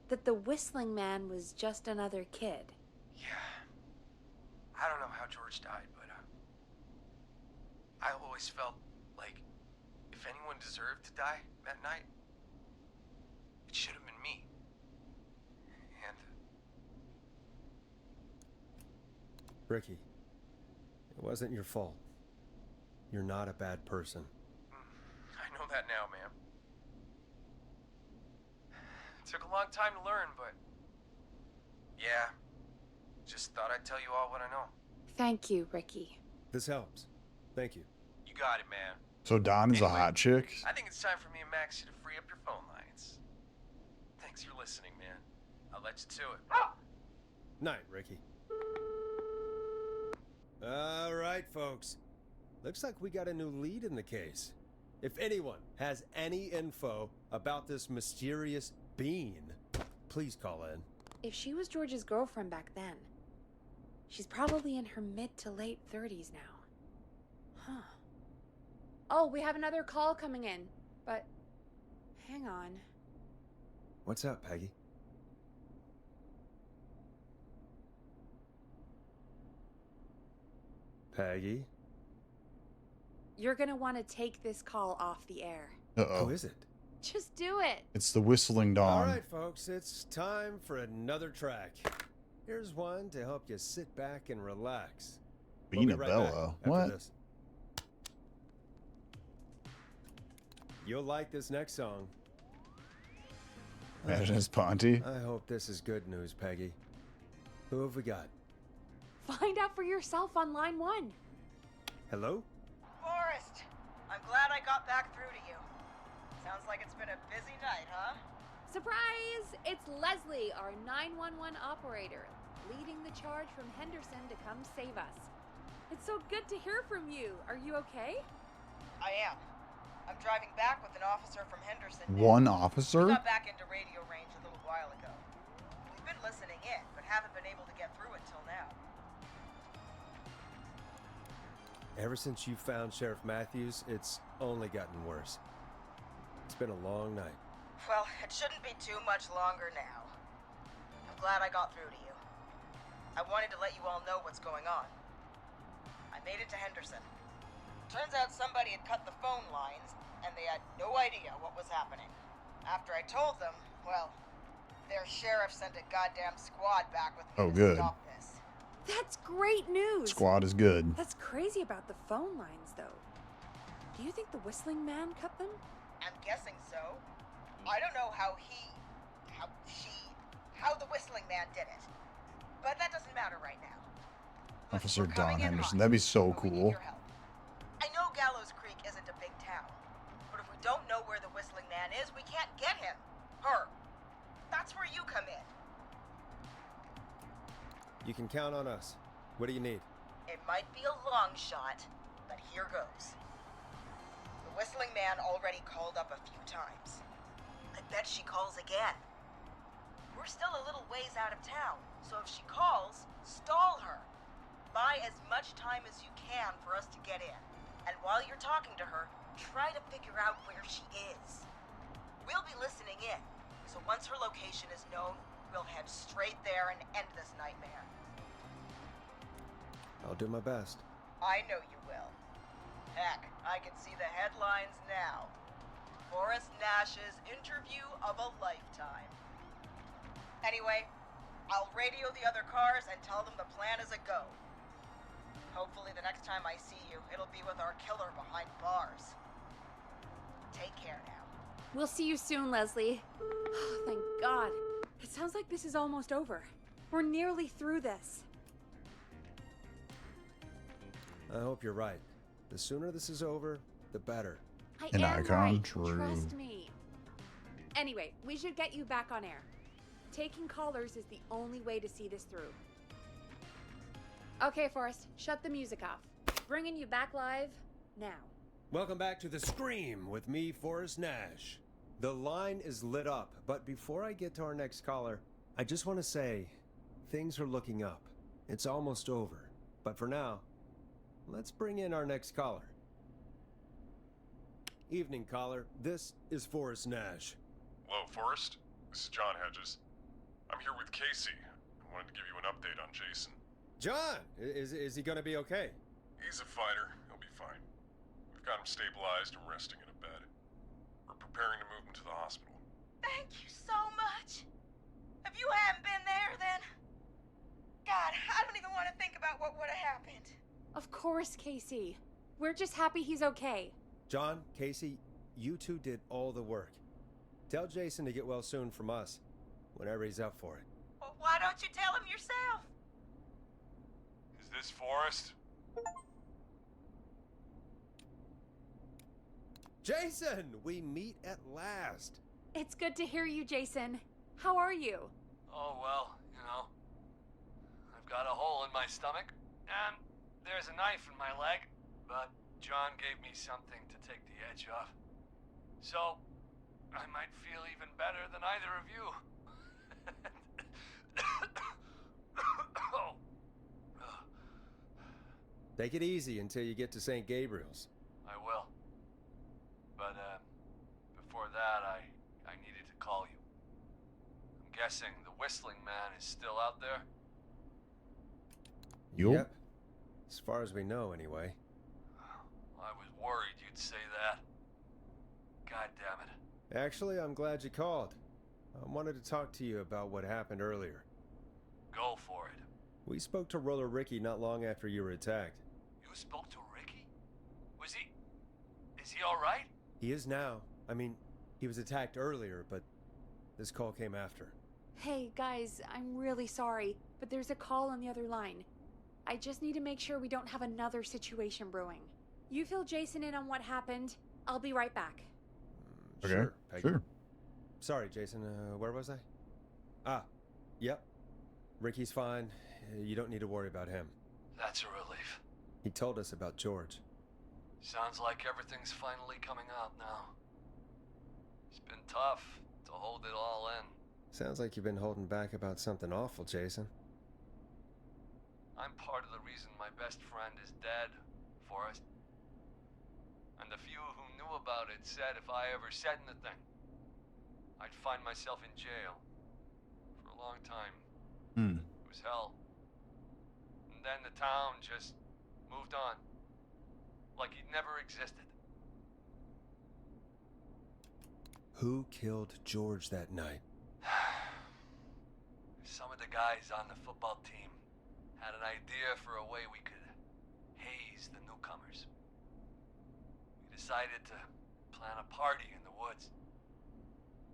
That the whistling man was just another kid. Yeah. I don't know how George died, but I always felt like if anyone deserved to die that night, it should have been me. And Ricky, it wasn't your fault. You're not a bad person. I know that now, man. It took a long time to learn, but yeah, just thought I'd tell you all what I know. Thank you, Ricky. This helps. Thank you. You got it, man. So Dawn is a Anyway, hot chick? I think it's time for me and Maxie to free up your phone lines. Thanks for listening, man. I'll let you to it. Night, Ricky. All right, folks. Looks like we got a new lead in the case. If anyone has any info about this mysterious bean, please call in. If she was George's girlfriend back then, she's probably in her mid to late 30s now. Huh. Oh, we have another call coming in, but hang on. What's up, Peggy? Peggy? You're gonna want to take this call off the air. Uh-oh. Who is it? Just do it. It's the whistling Dawn. All right, folks, it's time for another track. Here's one to help you sit back and relax. We'll be right back Bella. after What? this. You'll like this next song. Imagine it's Ponty. I hope this is good news, Peggy. Who have we got? Find out for yourself on line 1. Hello? Forrest, I'm glad I got back through to you. Sounds like it's been a busy night, huh? Surprise! It's Leslie, our 911 operator, leading the charge from Henderson to come save us. It's so good to hear from you. Are you okay? I am. I'm driving back with an officer from Henderson now. One We officer? got back into radio range a little while ago. We've been listening in, but haven't been able to get through until now. Ever since you found Sheriff Matthews, it's only gotten worse. It's been a long night. Well, it shouldn't be too much longer now. I'm glad I got through to you. I wanted to let you all know what's going on. I made it to Henderson. Turns out somebody had cut the phone lines, and they had no idea what was happening. After I told them, well, their sheriff sent a goddamn squad back with me Oh, to good. stop this. That's great news. Squad is good. That's crazy about the phone lines, though. Do you think the whistling man cut them? I'm guessing so. I don't know how the whistling man did it. But that doesn't matter right now. Listen, Officer we're coming Dawn in Henderson. hot, That'd be so but we need cool. your help. I know Gallows Creek isn't a big town, but if we don't know where the whistling man is, we can't get him. Her. That's where you come in. You can count on us. What do you need? It might be a long shot, but here goes. The whistling man already called up a few times. I bet she calls again. We're still a little ways out of town, so if she calls, stall her. buy as much time as you can for us to get in. And while you're talking to her, try to figure out where she is. We'll be listening in, so once her location is known, we'll head straight there and end this nightmare. I'll do my best. I know you will. Heck, I can see the headlines now. Forrest Nash's interview of a lifetime. Anyway, I'll radio the other cars and tell them the plan is a go. Hopefully the next time I see you, it'll be with our killer behind bars. Take care now. We'll see you soon, Leslie. Thank God. It sounds like this is almost over. We're nearly through this. I hope you're right. The sooner this is over, the better. An am icon, right. true. Trust me. Anyway, we should get you back on air. Taking callers is the only way to see this through. Okay, Forrest, shut the music off. Bringing you back live now. Welcome back to The Scream with me, Forrest Nash. The line is lit up, but before I get to our next caller, I just want to say, things are looking up. It's almost over. But for now, let's bring in our next caller. Evening, caller. This is Forrest Nash. Hello, Forrest. This is John Hedges. I'm here with Casey. I wanted to give you an update on Jason. John! Is he gonna be okay? He's a fighter. He'll be fine. We've got him stabilized and resting in a bed. We're preparing to move him to the hospital. Thank you so much. If you hadn't been there, then... God, I don't even want to think about what would have happened. Of course, Casey. We're just happy he's okay. John, Casey, you two did all the work. Tell Jason to get well soon from us, whenever he's up for it. Well, why don't you tell him yourself? Is this Forrest? Jason! We meet at last! It's good to hear you, Jason. How are you? Oh, well, you know. I've got a hole in my stomach, and there's a knife in my leg, but John gave me something to take the edge off. So, I might feel even better than either of you. Oh. Take it easy until you get to St. Gabriel's. I will. But, before that, I needed to call you. I'm guessing the Whistling Man is still out there? Yep. As far as we know, anyway. I was worried you'd say that. God damn it. Actually, I'm glad you called. I wanted to talk to you about what happened earlier. Go for it. We spoke to Roller Ricky not long after you were attacked. You spoke to Ricky? Is he alright? He is now. I mean, he was attacked earlier, but this call came after. Hey, guys, I'm really sorry, but there's a call on the other line. I just need to make sure we don't have another situation brewing. You fill Jason in on what happened. I'll be right back. Okay, Sure, Peggy. sure. Sorry, Jason. Where was I? Yep. Ricky's fine. You don't need to worry about him. That's a relief. He told us about George. Sounds like everything's finally coming out now. It's been tough to hold it all in. Sounds like you've been holding back about something awful, Jason. I'm part of the reason my best friend is dead, Forrest. And the few who knew about it said if I ever said anything, I'd find myself in jail. For a long time. It was hell. And then the town just moved on. Like he'd never existed. Who killed George that night? Some of the guys on the football team had an idea for a way we could haze the newcomers. We decided to plan a party in the woods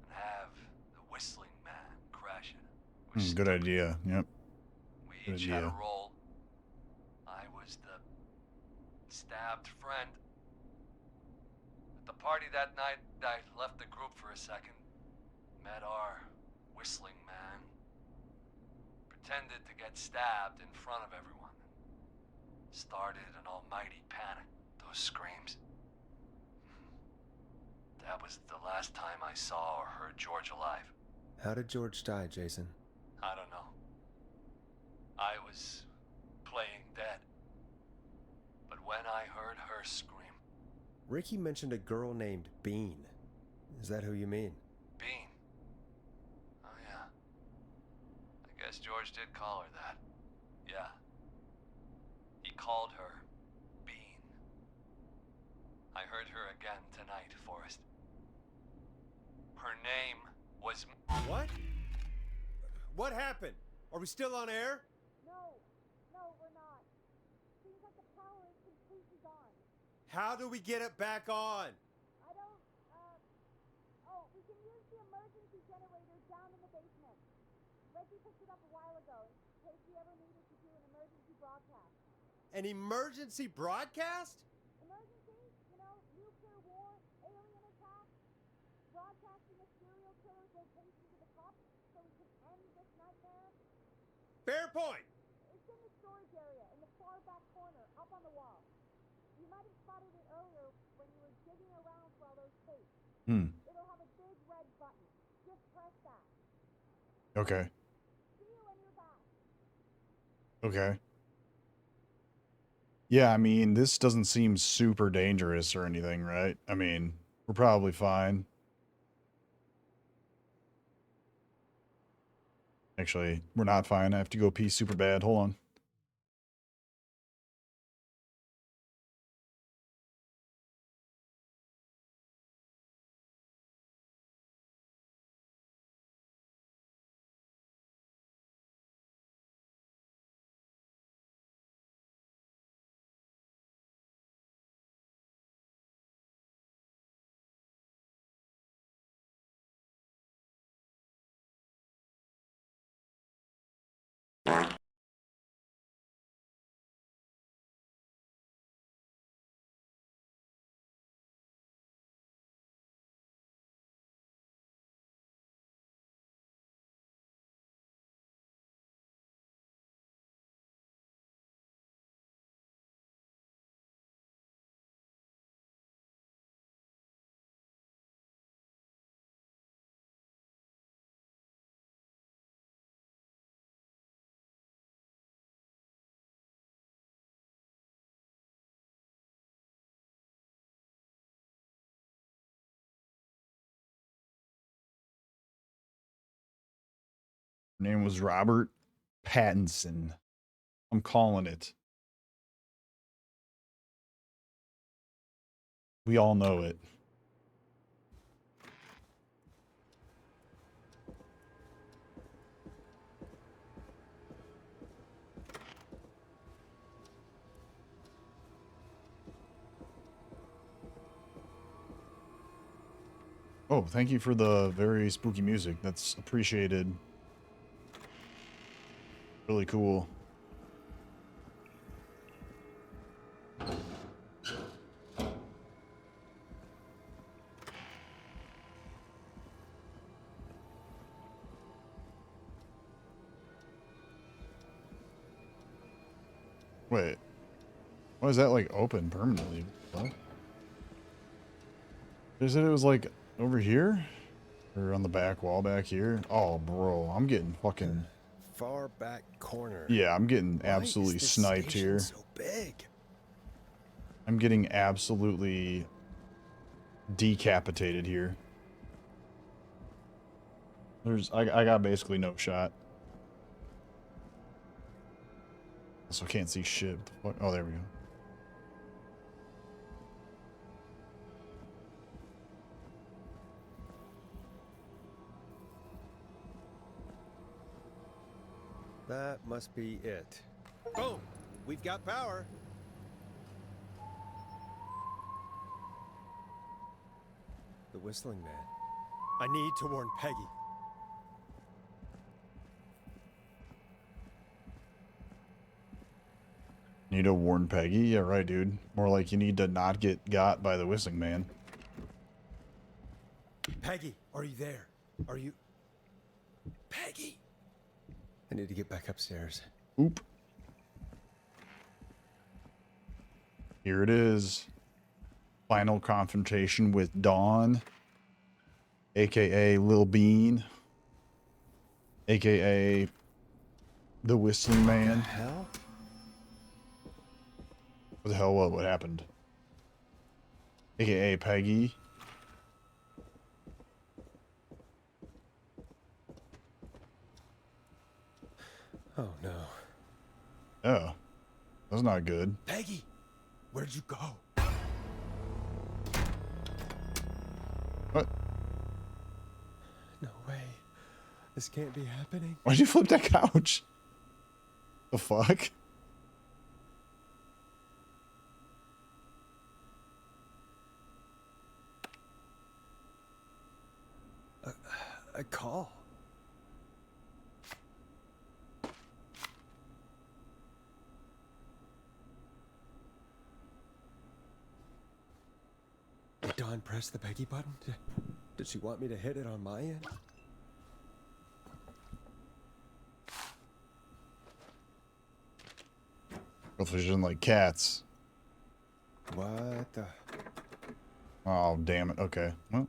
and have the Whistling Man crash it. It was Good stupid. idea. Yep. We Good each had a idea. role. I was the stabbed friend. At the party that night, I left the group for a second. Met our Whistling Man. Pretended to get stabbed in front of everyone. Started an almighty panic. Those screams. That was the last time I saw or heard George alive. How did George die, Jason? I don't know. I was playing dead. But when I heard her scream... Ricky mentioned a girl named Bean. Is that who you mean? Bean? Oh yeah. I guess George did call her that. Yeah. He called her Bean. I heard her again tonight, Forrest. Her name was... What? What happened? Are we still on air? No, we're not. Seems like the power is completely gone. How do we get it back on? I don't, oh, we can use the emergency generator down in the basement. Reggie picked it up a while ago, in case we ever needed to do an emergency broadcast. An emergency broadcast? Emergency? You know, nuclear war, alien attack, broadcasting a serial killer's location to the cops so we can end this nightmare. Fair point. It's in the storage area, in the far back corner, up on the wall. You might have spotted it earlier when you were digging around for all those tapes. It'll have a big red button. Just press that. Okay. See you when you're back. Okay. Yeah, I mean, this doesn't seem super dangerous or anything, right? I mean, we're probably fine. Actually, we're not fine. I have to go pee super bad. Hold on. Her name was Robert Pattinson. I'm calling it. We all know it. Oh, thank you for the very spooky music. That's appreciated. Really cool. Wait. Why is that like open permanently? What? They said it was like over here? Or on the back wall back here? Oh, bro. I'm getting fucking... Far back corner. Yeah, I'm getting Why absolutely is this sniped station here. so big? I'm getting absolutely decapitated here. I got basically no shot. Also can't see shit. What the fuck? Oh, there we go. That must be it. Boom! We've got power. The whistling man. I need to warn Peggy. Need to warn Peggy? Yeah, right, dude. More like you need to not get got by the whistling man. Peggy, are you there? Are you... Peggy! I need to get back upstairs. Oop. Here it is. Final confrontation with Dawn. AKA Lil Bean. AKA the Whistling Man. Hell? What the hell? What happened? AKA Peggy. Oh no. Oh, that's not good. Peggy, where'd you go? What? No way. This can't be happening. Why'd you flip that couch? The fuck? A call. Did Dawn press the Peggy button? Did she want me to hit it on my end? Hopefully she doesn't like cats. What the? Oh, damn it. Okay. Well.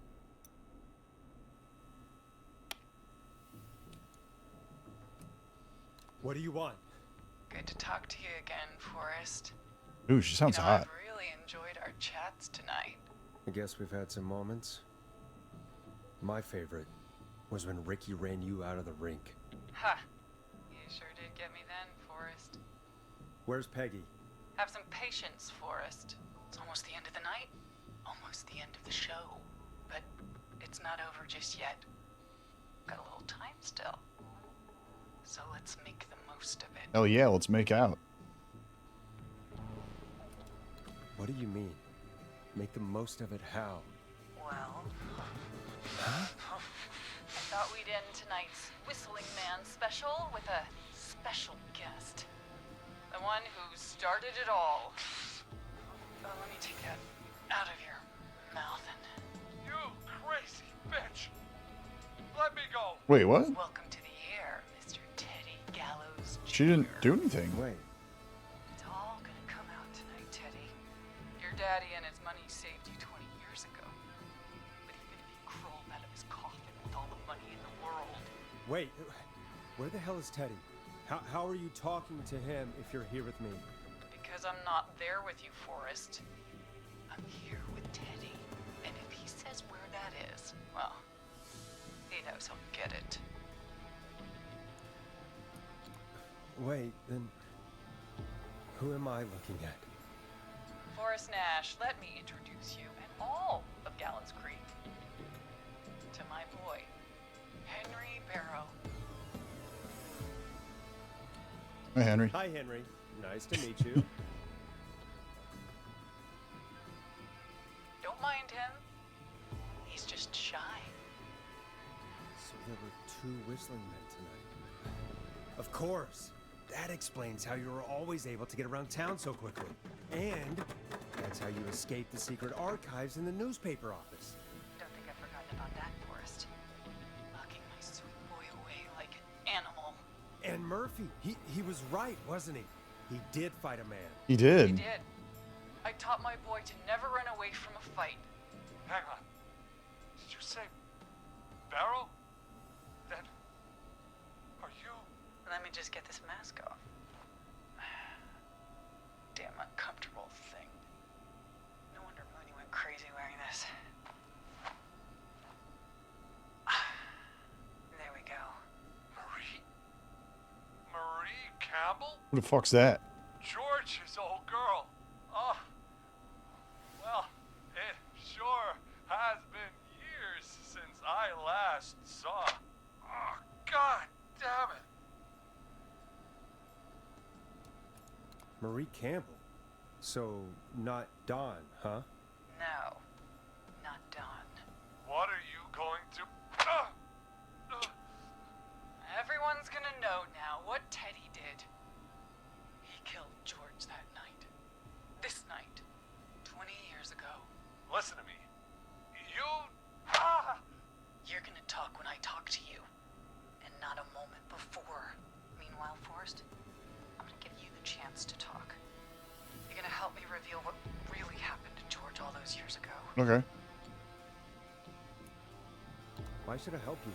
What do you want? Good to talk to you again, Forrest. Ooh, she sounds hot. I've really enjoyed our chats tonight. I guess we've had some moments. My favorite was when Ricky ran you out of the rink. Ha! You sure did get me then, Forrest. Where's Peggy? Have some patience, Forrest. It's almost the end of the night. Almost the end of the show. But it's not over just yet. Got a little time still. So let's make the most of it. Hell yeah, let's make out. What do you mean? Make the most of it how? Well... Huh? I thought we'd end tonight's Whistling Man special with a special guest. The one who started it all. Oh, let me take that out of your mouth and... You crazy bitch! Let me go! Wait, what? Welcome to the air, Mr. Teddy Gallows Jr. She didn't do anything. Wait. It's all gonna come out tonight, Teddy. Your daddy and his money saved you 20 years ago. But even if he crawled out of his coffin with all the money in the world... Wait. Where the hell is Teddy? How are you talking to him if you're here with me? Because I'm not there with you, Forrest. I'm here with Teddy. And if he says where that is, well, he knows he'll get it. Wait, then... Who am I looking at? Forrest Nash, let me introduce you and all of Gallows Creek to my boy, Henry Barrow. Hey, Henry. Hi, Henry. Nice to meet you. Don't mind him. He's just shy. So there were two whistling men tonight. Of course. That explains how you were always able to get around town so quickly. And that's how you escaped the secret archives in the newspaper office. Don't think I've forgotten about that, Forrest. Locking my sweet boy away like an animal. And Murphy, he was right, wasn't he? He did fight a man. He did. He did. I taught my boy to never run away from a fight. Hang on. Did you say Barrow? Then are you? Let me just get this mask off. Damn uncomfortable thing. No wonder Mooney went crazy wearing this. There we go. Marie Campbell? Who the fuck's that? George's old girl. Oh, well, it sure has been years since I last saw. Oh, God damn it. Marie Campbell. So, not Dawn, huh? No, not Dawn. What are you going to... Everyone's gonna know now what Teddy did. He killed George that night. This night. 20 years ago. Listen to me. You... You're gonna talk when I talk to you. And not a moment before. Meanwhile, Forrest, I'm gonna give you the chance to talk. You're gonna help me reveal what really happened to George all those years ago. Okay. Why should I help you?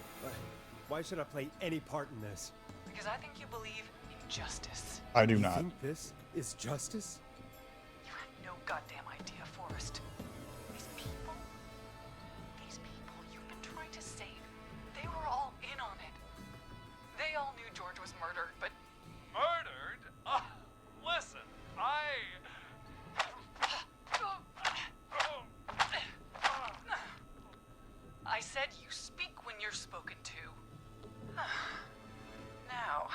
Why should I play any part in this? Because I think you believe in justice. I do You not. think this is justice? You goddamn idea, Forrest. These people you've been trying to save, they were all in on it. They all knew George was murdered, but... Murdered? Listen, I said you speak when you're spoken to. Now,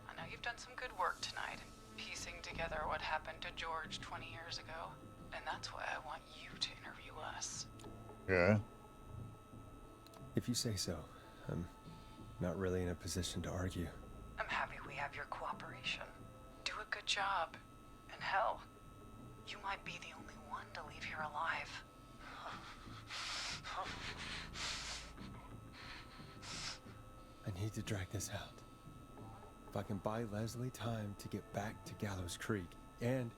I know you've done some good work tonight, piecing together what happened to George 20 years ago, and that's why I want you to interview us. Yeah. If you say so. I'm not really in a position to argue. I'm happy we have your cooperation. Do a good job. And hell, you might be the only one to leave here alive. I need to drag this out. If I can buy Leslie time to get back to Gallows Creek, and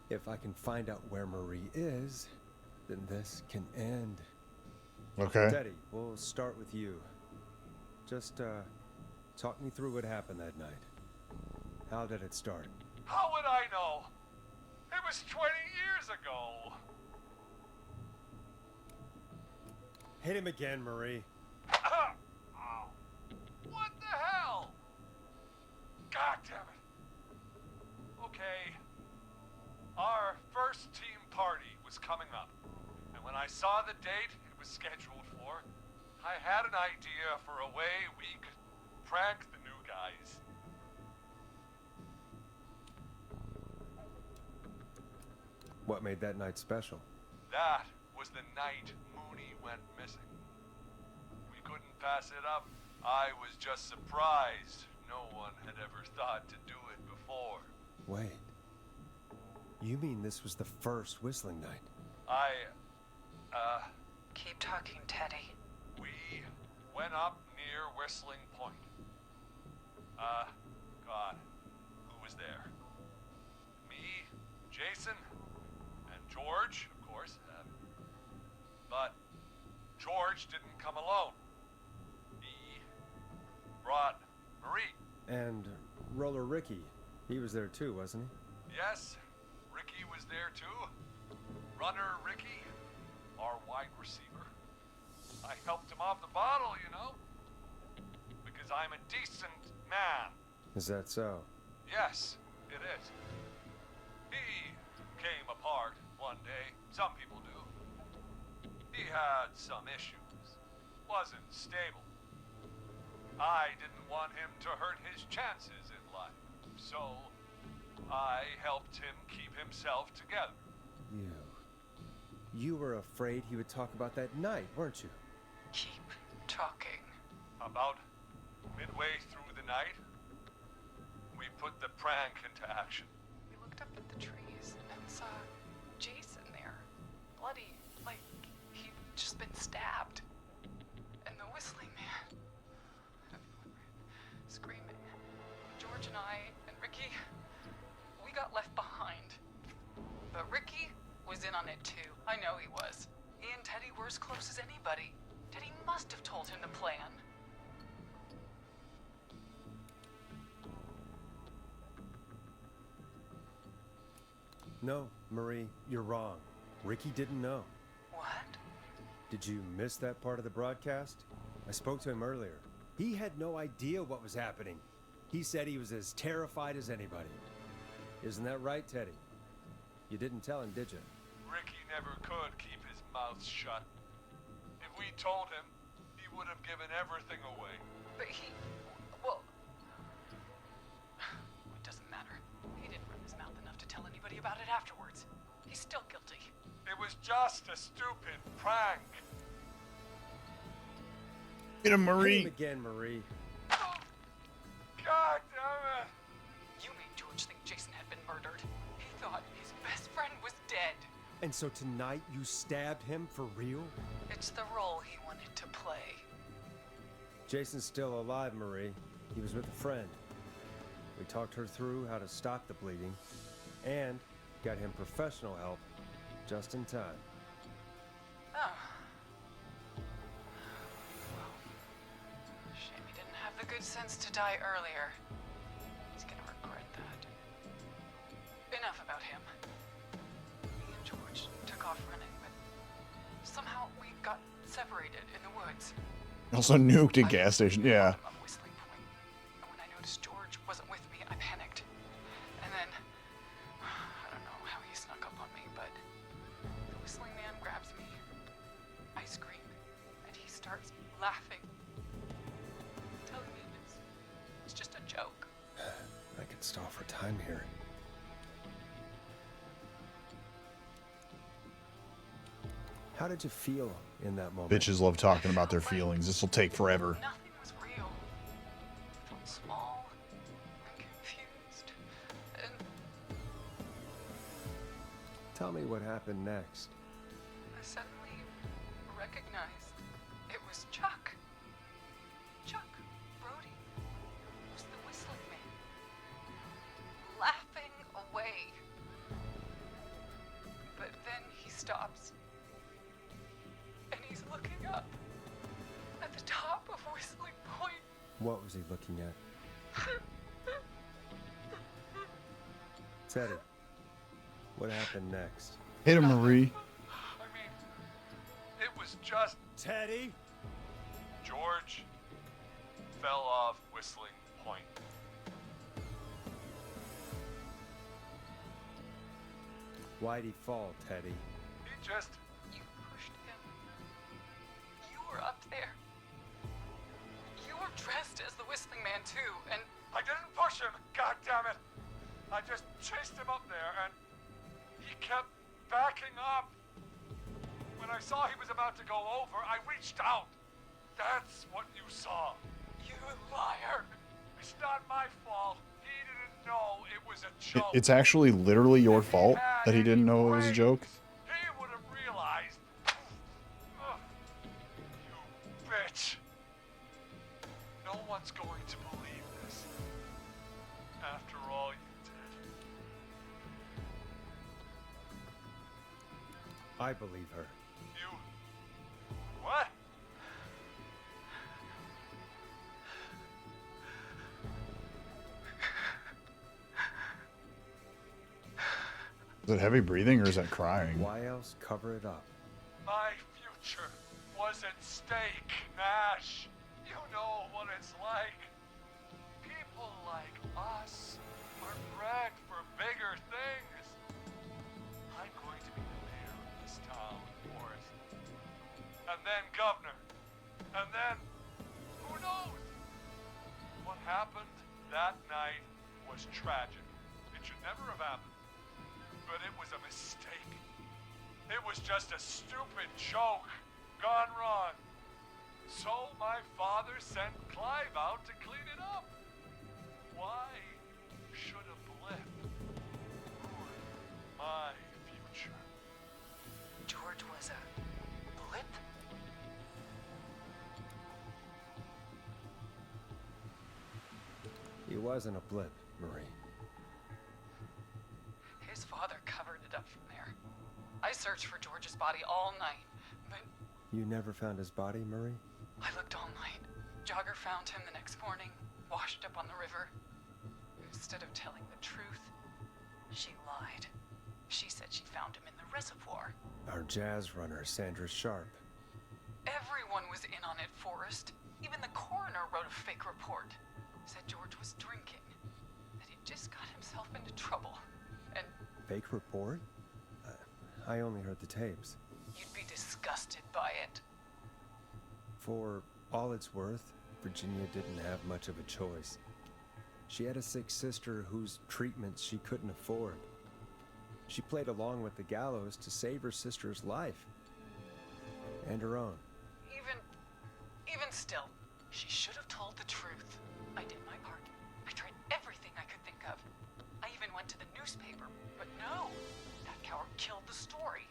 if I can find out where Marie is, then this can end. Okay. Teddy, we'll start with you. Just, talk me through what happened that night. How did it start? how would I know? It was 20 years ago. Hit him again, Marie. Oh. What the hell? God damn it. Okay. Our first team party was coming up. And when I saw the date it was scheduled for, I had an idea for a way we could prank the new guys. What made that night special? That was the night Mooney went missing. We couldn't pass it up. I was just surprised no one had ever thought to do it before. Wait. You mean this was the first whistling night? Keep talking, Teddy. We went up near Whistling Point. God, who was there? Me, Jason, and George, of course. But George didn't come alone. He brought Marie. And Roller Ricky. He was there too, wasn't he? Yes, Ricky was there too. Runner Ricky, our wide receiver. I helped him off the bottle, you know. Because I'm a decent man. Is that so? Yes, it is. He came apart one day. Some people do. He had some issues. Wasn't stable. I didn't want him to hurt his chances in life. So, I helped him keep himself together. You were afraid he would talk about that night, weren't you? Keep talking. About midway through the night, we put the prank into action. We looked up at the trees and saw Jason there. Bloody, like he'd just been stabbed. And the whistling man. Everyone ran, screaming. George and I and Ricky, we got left behind. But Ricky was in on it too. I know he was. He and Teddy were as close as anybody. Teddy must have told him the plan. No, Marie, you're wrong. Ricky didn't know. What? Did you miss that part of the broadcast? I spoke to him earlier. He had no idea what was happening. He said he was as terrified as anybody. Isn't that right, Teddy? You didn't tell him, did you? Ricky never could keep his mouth shut. If we told him, he would have given everything away. But well, it doesn't matter. He didn't run his mouth enough to tell anybody about it afterwards. He's still guilty. It was just a stupid prank. Get him, Hit Marie. him again, Marie. God damn it! You made George think Jason had been murdered. He thought his best friend was dead. And so tonight you stabbed him for real? It's the role he wanted to play. Jason's still alive, Marie. He was with a friend. We talked her through how to stop the bleeding and got him professional help just in time. Oh. Well, shame he didn't have the good sense to die earlier. He's gonna regret that. Enough about him. got separated in the woods. Also nuked a gas station. Yeah. I'm whistling point. And when I noticed George wasn't with me, I panicked. And then, I don't know how he snuck up on me, but the whistling man grabs me. I scream, and he starts laughing, telling me it's just a joke. I could stall for time here. How did you feel in that moment? Bitches love talking about their feelings. This will take forever. Nothing was real. I felt small and confused. And Tell me what happened next. I suddenly recognized it was Chuck. Chuck Brody was the whistling man, laughing away. But then he stops. And he's looking up at the top of Whistling Point. What was he looking at? Teddy, what happened next? Hit him, Marie. I mean, it was just Teddy? George fell off Whistling Point. Why'd he fall, Teddy? He just You pushed him. You were up there. You were dressed as the Whistling Man, too, and I didn't push him, god damn it! I just chased him up there and he kept backing up. When I saw he was about to go over, I reached out. That's what you saw. you liar. It's not my fault. He didn't know it was a joke. It's actually literally your fault that he didn't know it was a joke. He would have realized. Ugh. You bitch. No one's going to believe this. After all you did. I believe her. You. What? Is it heavy breathing or is that crying? Why else cover it up? My future was at stake, Nash. You know what it's like. People like us are bred for bigger things. I'm going to be the mayor of this town, Forrest. And then governor. And then, who knows? What happened that night was tragic. It should never have happened. But it was a mistake. It was just a stupid joke gone wrong. So my father sent Clive out to clean it up. Why should a blip ruin my future? George was a blip? He wasn't a blip, Marie. His father covered it up from there. I searched for George's body all night, but You never found his body, Marie? I looked all night. Jogger found him the next morning, washed up on the river. Instead of telling the truth, she lied. She said she found him in the reservoir. Our jazz runner, Sandra Sharp. Everyone was in on it, Forrest. Even the coroner wrote a fake report. Said George was drinking. That he just got himself into trouble. And Fake report? I only heard the tapes. you'd be disgusted by it. For all it's worth, Virginia didn't have much of a choice. She had a sick sister whose treatments she couldn't afford. She played along with the gallows to save her sister's life. And her own. Even still, she should have told the truth. I did my part. I tried everything I could think of. I even went to the newspaper, but no. That coward killed the story.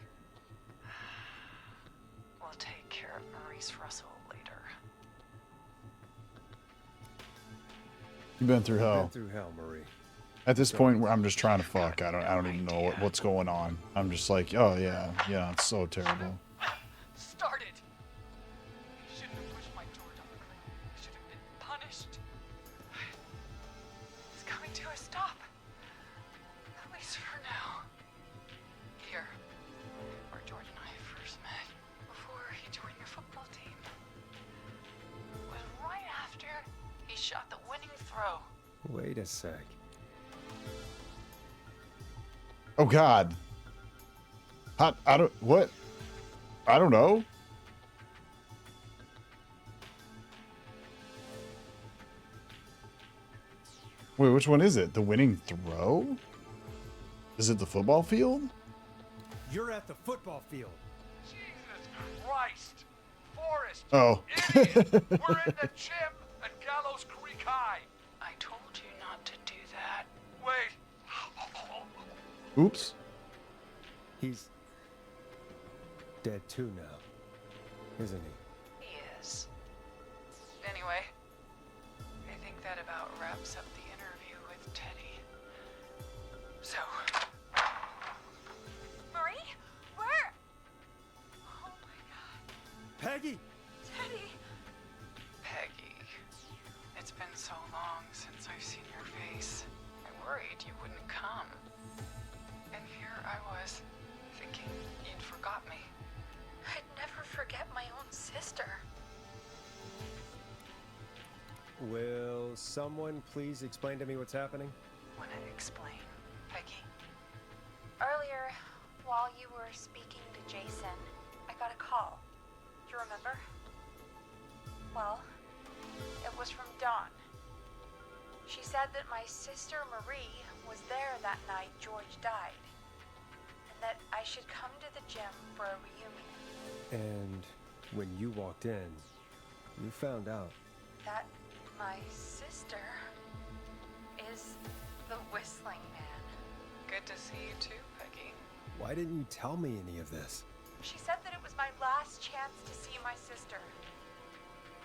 We'll take care of Maurice Russell later. You've been through Been hell. through hell, Marie. At this point, where I'm just trying to fuck. I don't even know what's going on. I'm just like, oh yeah, it's so terrible. Started. I shouldn't have pushed my George off the cliff. I should have been punished. It's coming to a stop. At least for now. Here, where George and I first met. Before he joined Wait a sec. Oh God. I don't what? I don't know. Wait, which one is it? The winning throw? Is it the football field? You're at the football field. Jesus Christ! Forrest! Oh. Idiot! We're in the gym at Gallows Creek High! I told you not to do that. Wait! Oops. He's dead too now, isn't he? He is. Anyway, I think that about wraps up the interview with Teddy. So, Marie? Where? Oh my god. Peggy! Teddy! Peggy, it's been so long since I've seen your face. I worried you wouldn't come. And here I was, thinking you'd forgot me. I'd never forget my own sister. Will someone please explain to me what's happening? Wanna explain, Peggy? Earlier, while you were speaking to Jason, I got a call. Do you remember? Well, it was from Dawn. She said that my sister Marie was there that night George died, and that I should come to the gym for a reunion. And when you walked in, you found out. That my sister is the Whistling Man. Good to see you too, Peggy. Why didn't you tell me any of this? She said that it was my last chance to see my sister.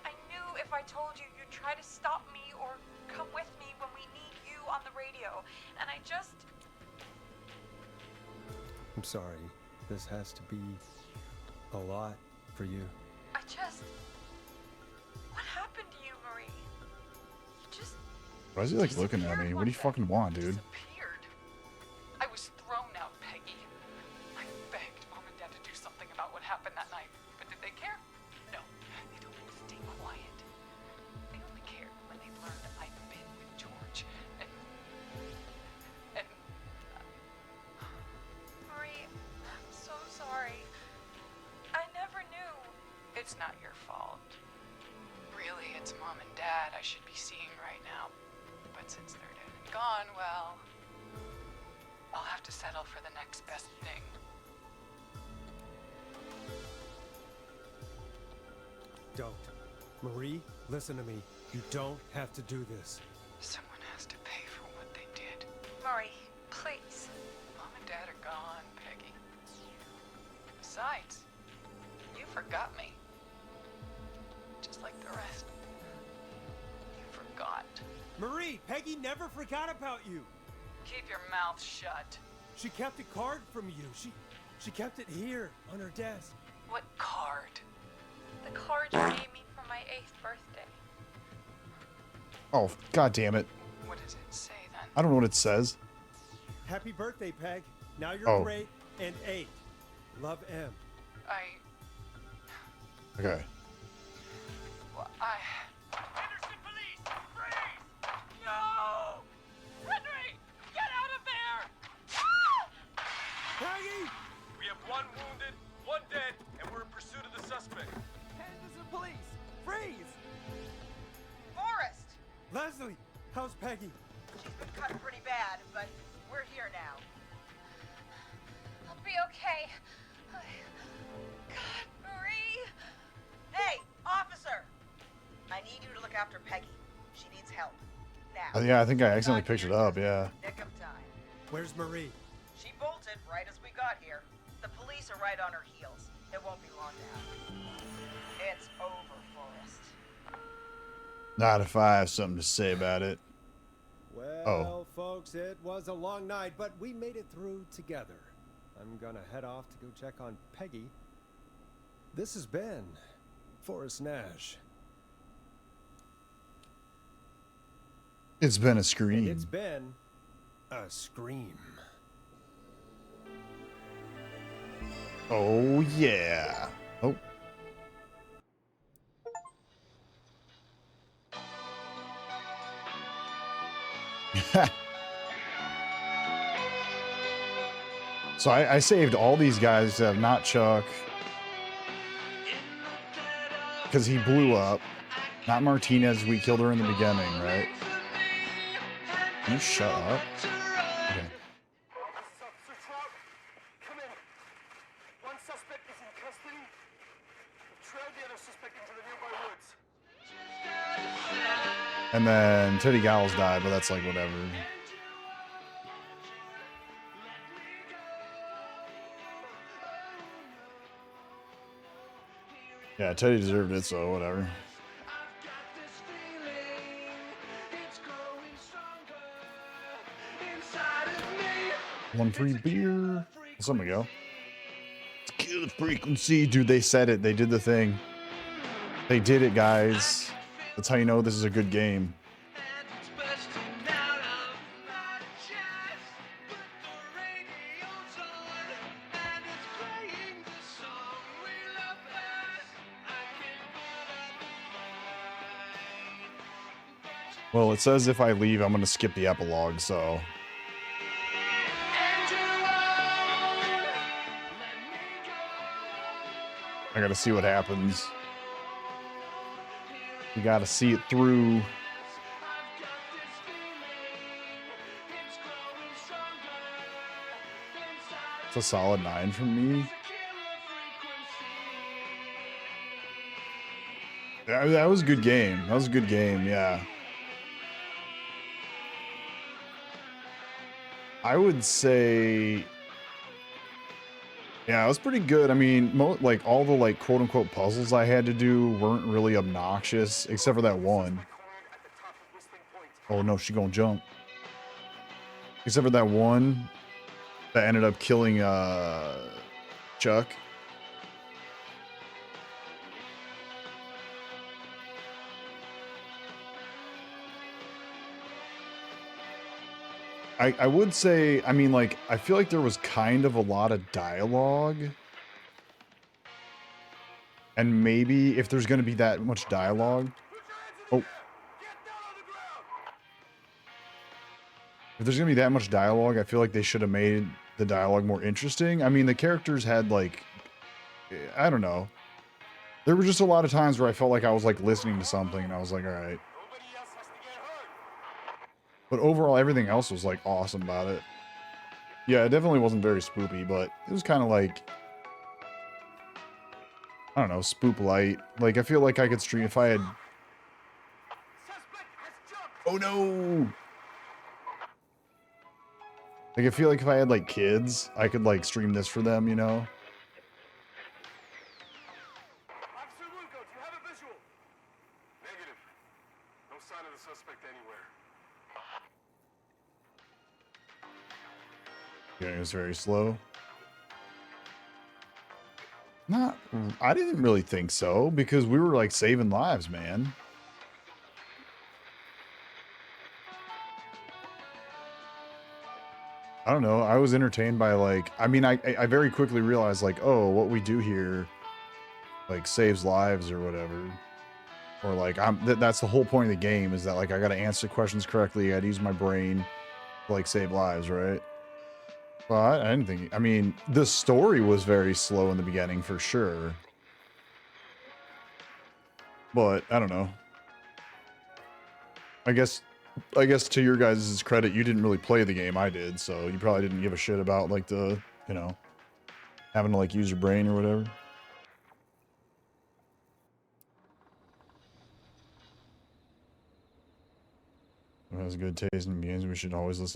I knew if I told you, you'd try to stop me or come with me when we need you on the radio. And I just... I'm sorry. This has to be a lot for you. I just... What happened to you, Marie? You just... Why is he like looking at me? What do you fucking want, dude? Disappeared. I was thrown out, Peggy. I begged Mom and Dad to do something about what happened that night, but did they care? No, they told me to stay quiet. They only cared when they learned I'd been with George, and Marie, I'm so sorry. I never knew. it's not your fault. Really, it's Mom and Dad I should be seeing right now. But since they're dead and gone, well, I'll have to settle for the next best thing. Don't. Marie, listen to me. You don't have to do this. Someone has to pay for what they did. Marie, please. Mom and Dad are gone, Peggy. Besides, you forgot me. Just like the rest. You forgot. Marie, Peggy never forgot about you. Keep your mouth shut. She kept a card from you. She kept it here on her desk. What card? The card you gave me for my 8th birthday. Oh, God damn it. What does it say then? I don't know what it says. Happy birthday, Peg. Now you're Oh. great and 8. Love, M. Okay. Henderson police! Freeze! No! Henry! Get out of there! Peggy! We have 1 wounded, 1 dead, and we're in pursuit of the suspect. Henderson police! Freeze! Forrest! Leslie, how's Peggy? She's been cut pretty bad, but we're here now. I'll be okay. God, Marie! Hey, officer! I need you to look after Peggy. She needs help. Now. Yeah, I think I accidentally picked it up, yeah. Nick of time. Where's Marie? She bolted right as we got here. The police are right on her heels. It won't be long now. It's over, Forrest. Not if I have something to say about it. Well, folks, it was a long night, but we made it through together. I'm gonna head off to go check on Peggy. This has been Forrest Nash. It's been a And scream. it's been a scream. Oh, yeah. Oh. So I saved all these guys that have not Chuck. Because he blew up. Not Martinez, we killed her in the beginning, right? Can you shut up? Okay. Come in. One suspect is in custody. Trail the other suspect into the nearby woods. And then Teddy Gowles died, but that's like whatever. Yeah, Teddy deserved it, so whatever. One free beer. Somebody go. Let's kill the frequency. Dude, they said it. They did the thing. They did it, guys. That's how you know this is a good game. Well, it says if I leave, I'm going to skip the epilogue, so... I gotta see what happens. You gotta see it through. It's a solid 9 from me. That was a good game. That was a good game, yeah. I would say... Yeah, it was pretty good. I mean, like all the like quote unquote puzzles I had to do weren't really obnoxious, except for that one. Oh no, she gonna jump. Except for that one that ended up killing Chuck. I would say, I mean, like, I feel like there was kind of a lot of dialogue. And maybe if there's going to be that much dialogue... Oh. If there's going to be that much dialogue, I feel like they should have made the dialogue more interesting. I mean, the characters had, like... I don't know. There were just a lot of times where I felt like I was, like, listening to something, and I was like, alright. But overall, everything else was, like, awesome about it. Yeah, it definitely wasn't very spoopy, but it was kind of like... I don't know, spoop light. Like, I feel like I could stream if I had... Oh, no! Like, I feel like if I had, like, kids, I could, like, stream this for them, you know? Officer Lugo, do you have a visual? Negative. No sign of the suspect anywhere. Yeah, it was very slow. Not... I didn't really think so, because we were, like, saving lives, man. I don't know. I was entertained by, like... I mean, I very quickly realized, like, oh, what we do here, like, saves lives or whatever. Or, like, that's the whole point of the game, is that, like, I gotta answer questions correctly, I gotta use my brain to, like, save lives, right? Well, I didn't think... I mean, the story was very slow in the beginning, for sure. But, I don't know. I guess to your guys' credit, you didn't really play the game, I did, so you probably didn't give a shit about, like, the, you know, having to, like, use your brain or whatever. Who has a good taste in games, we should always listen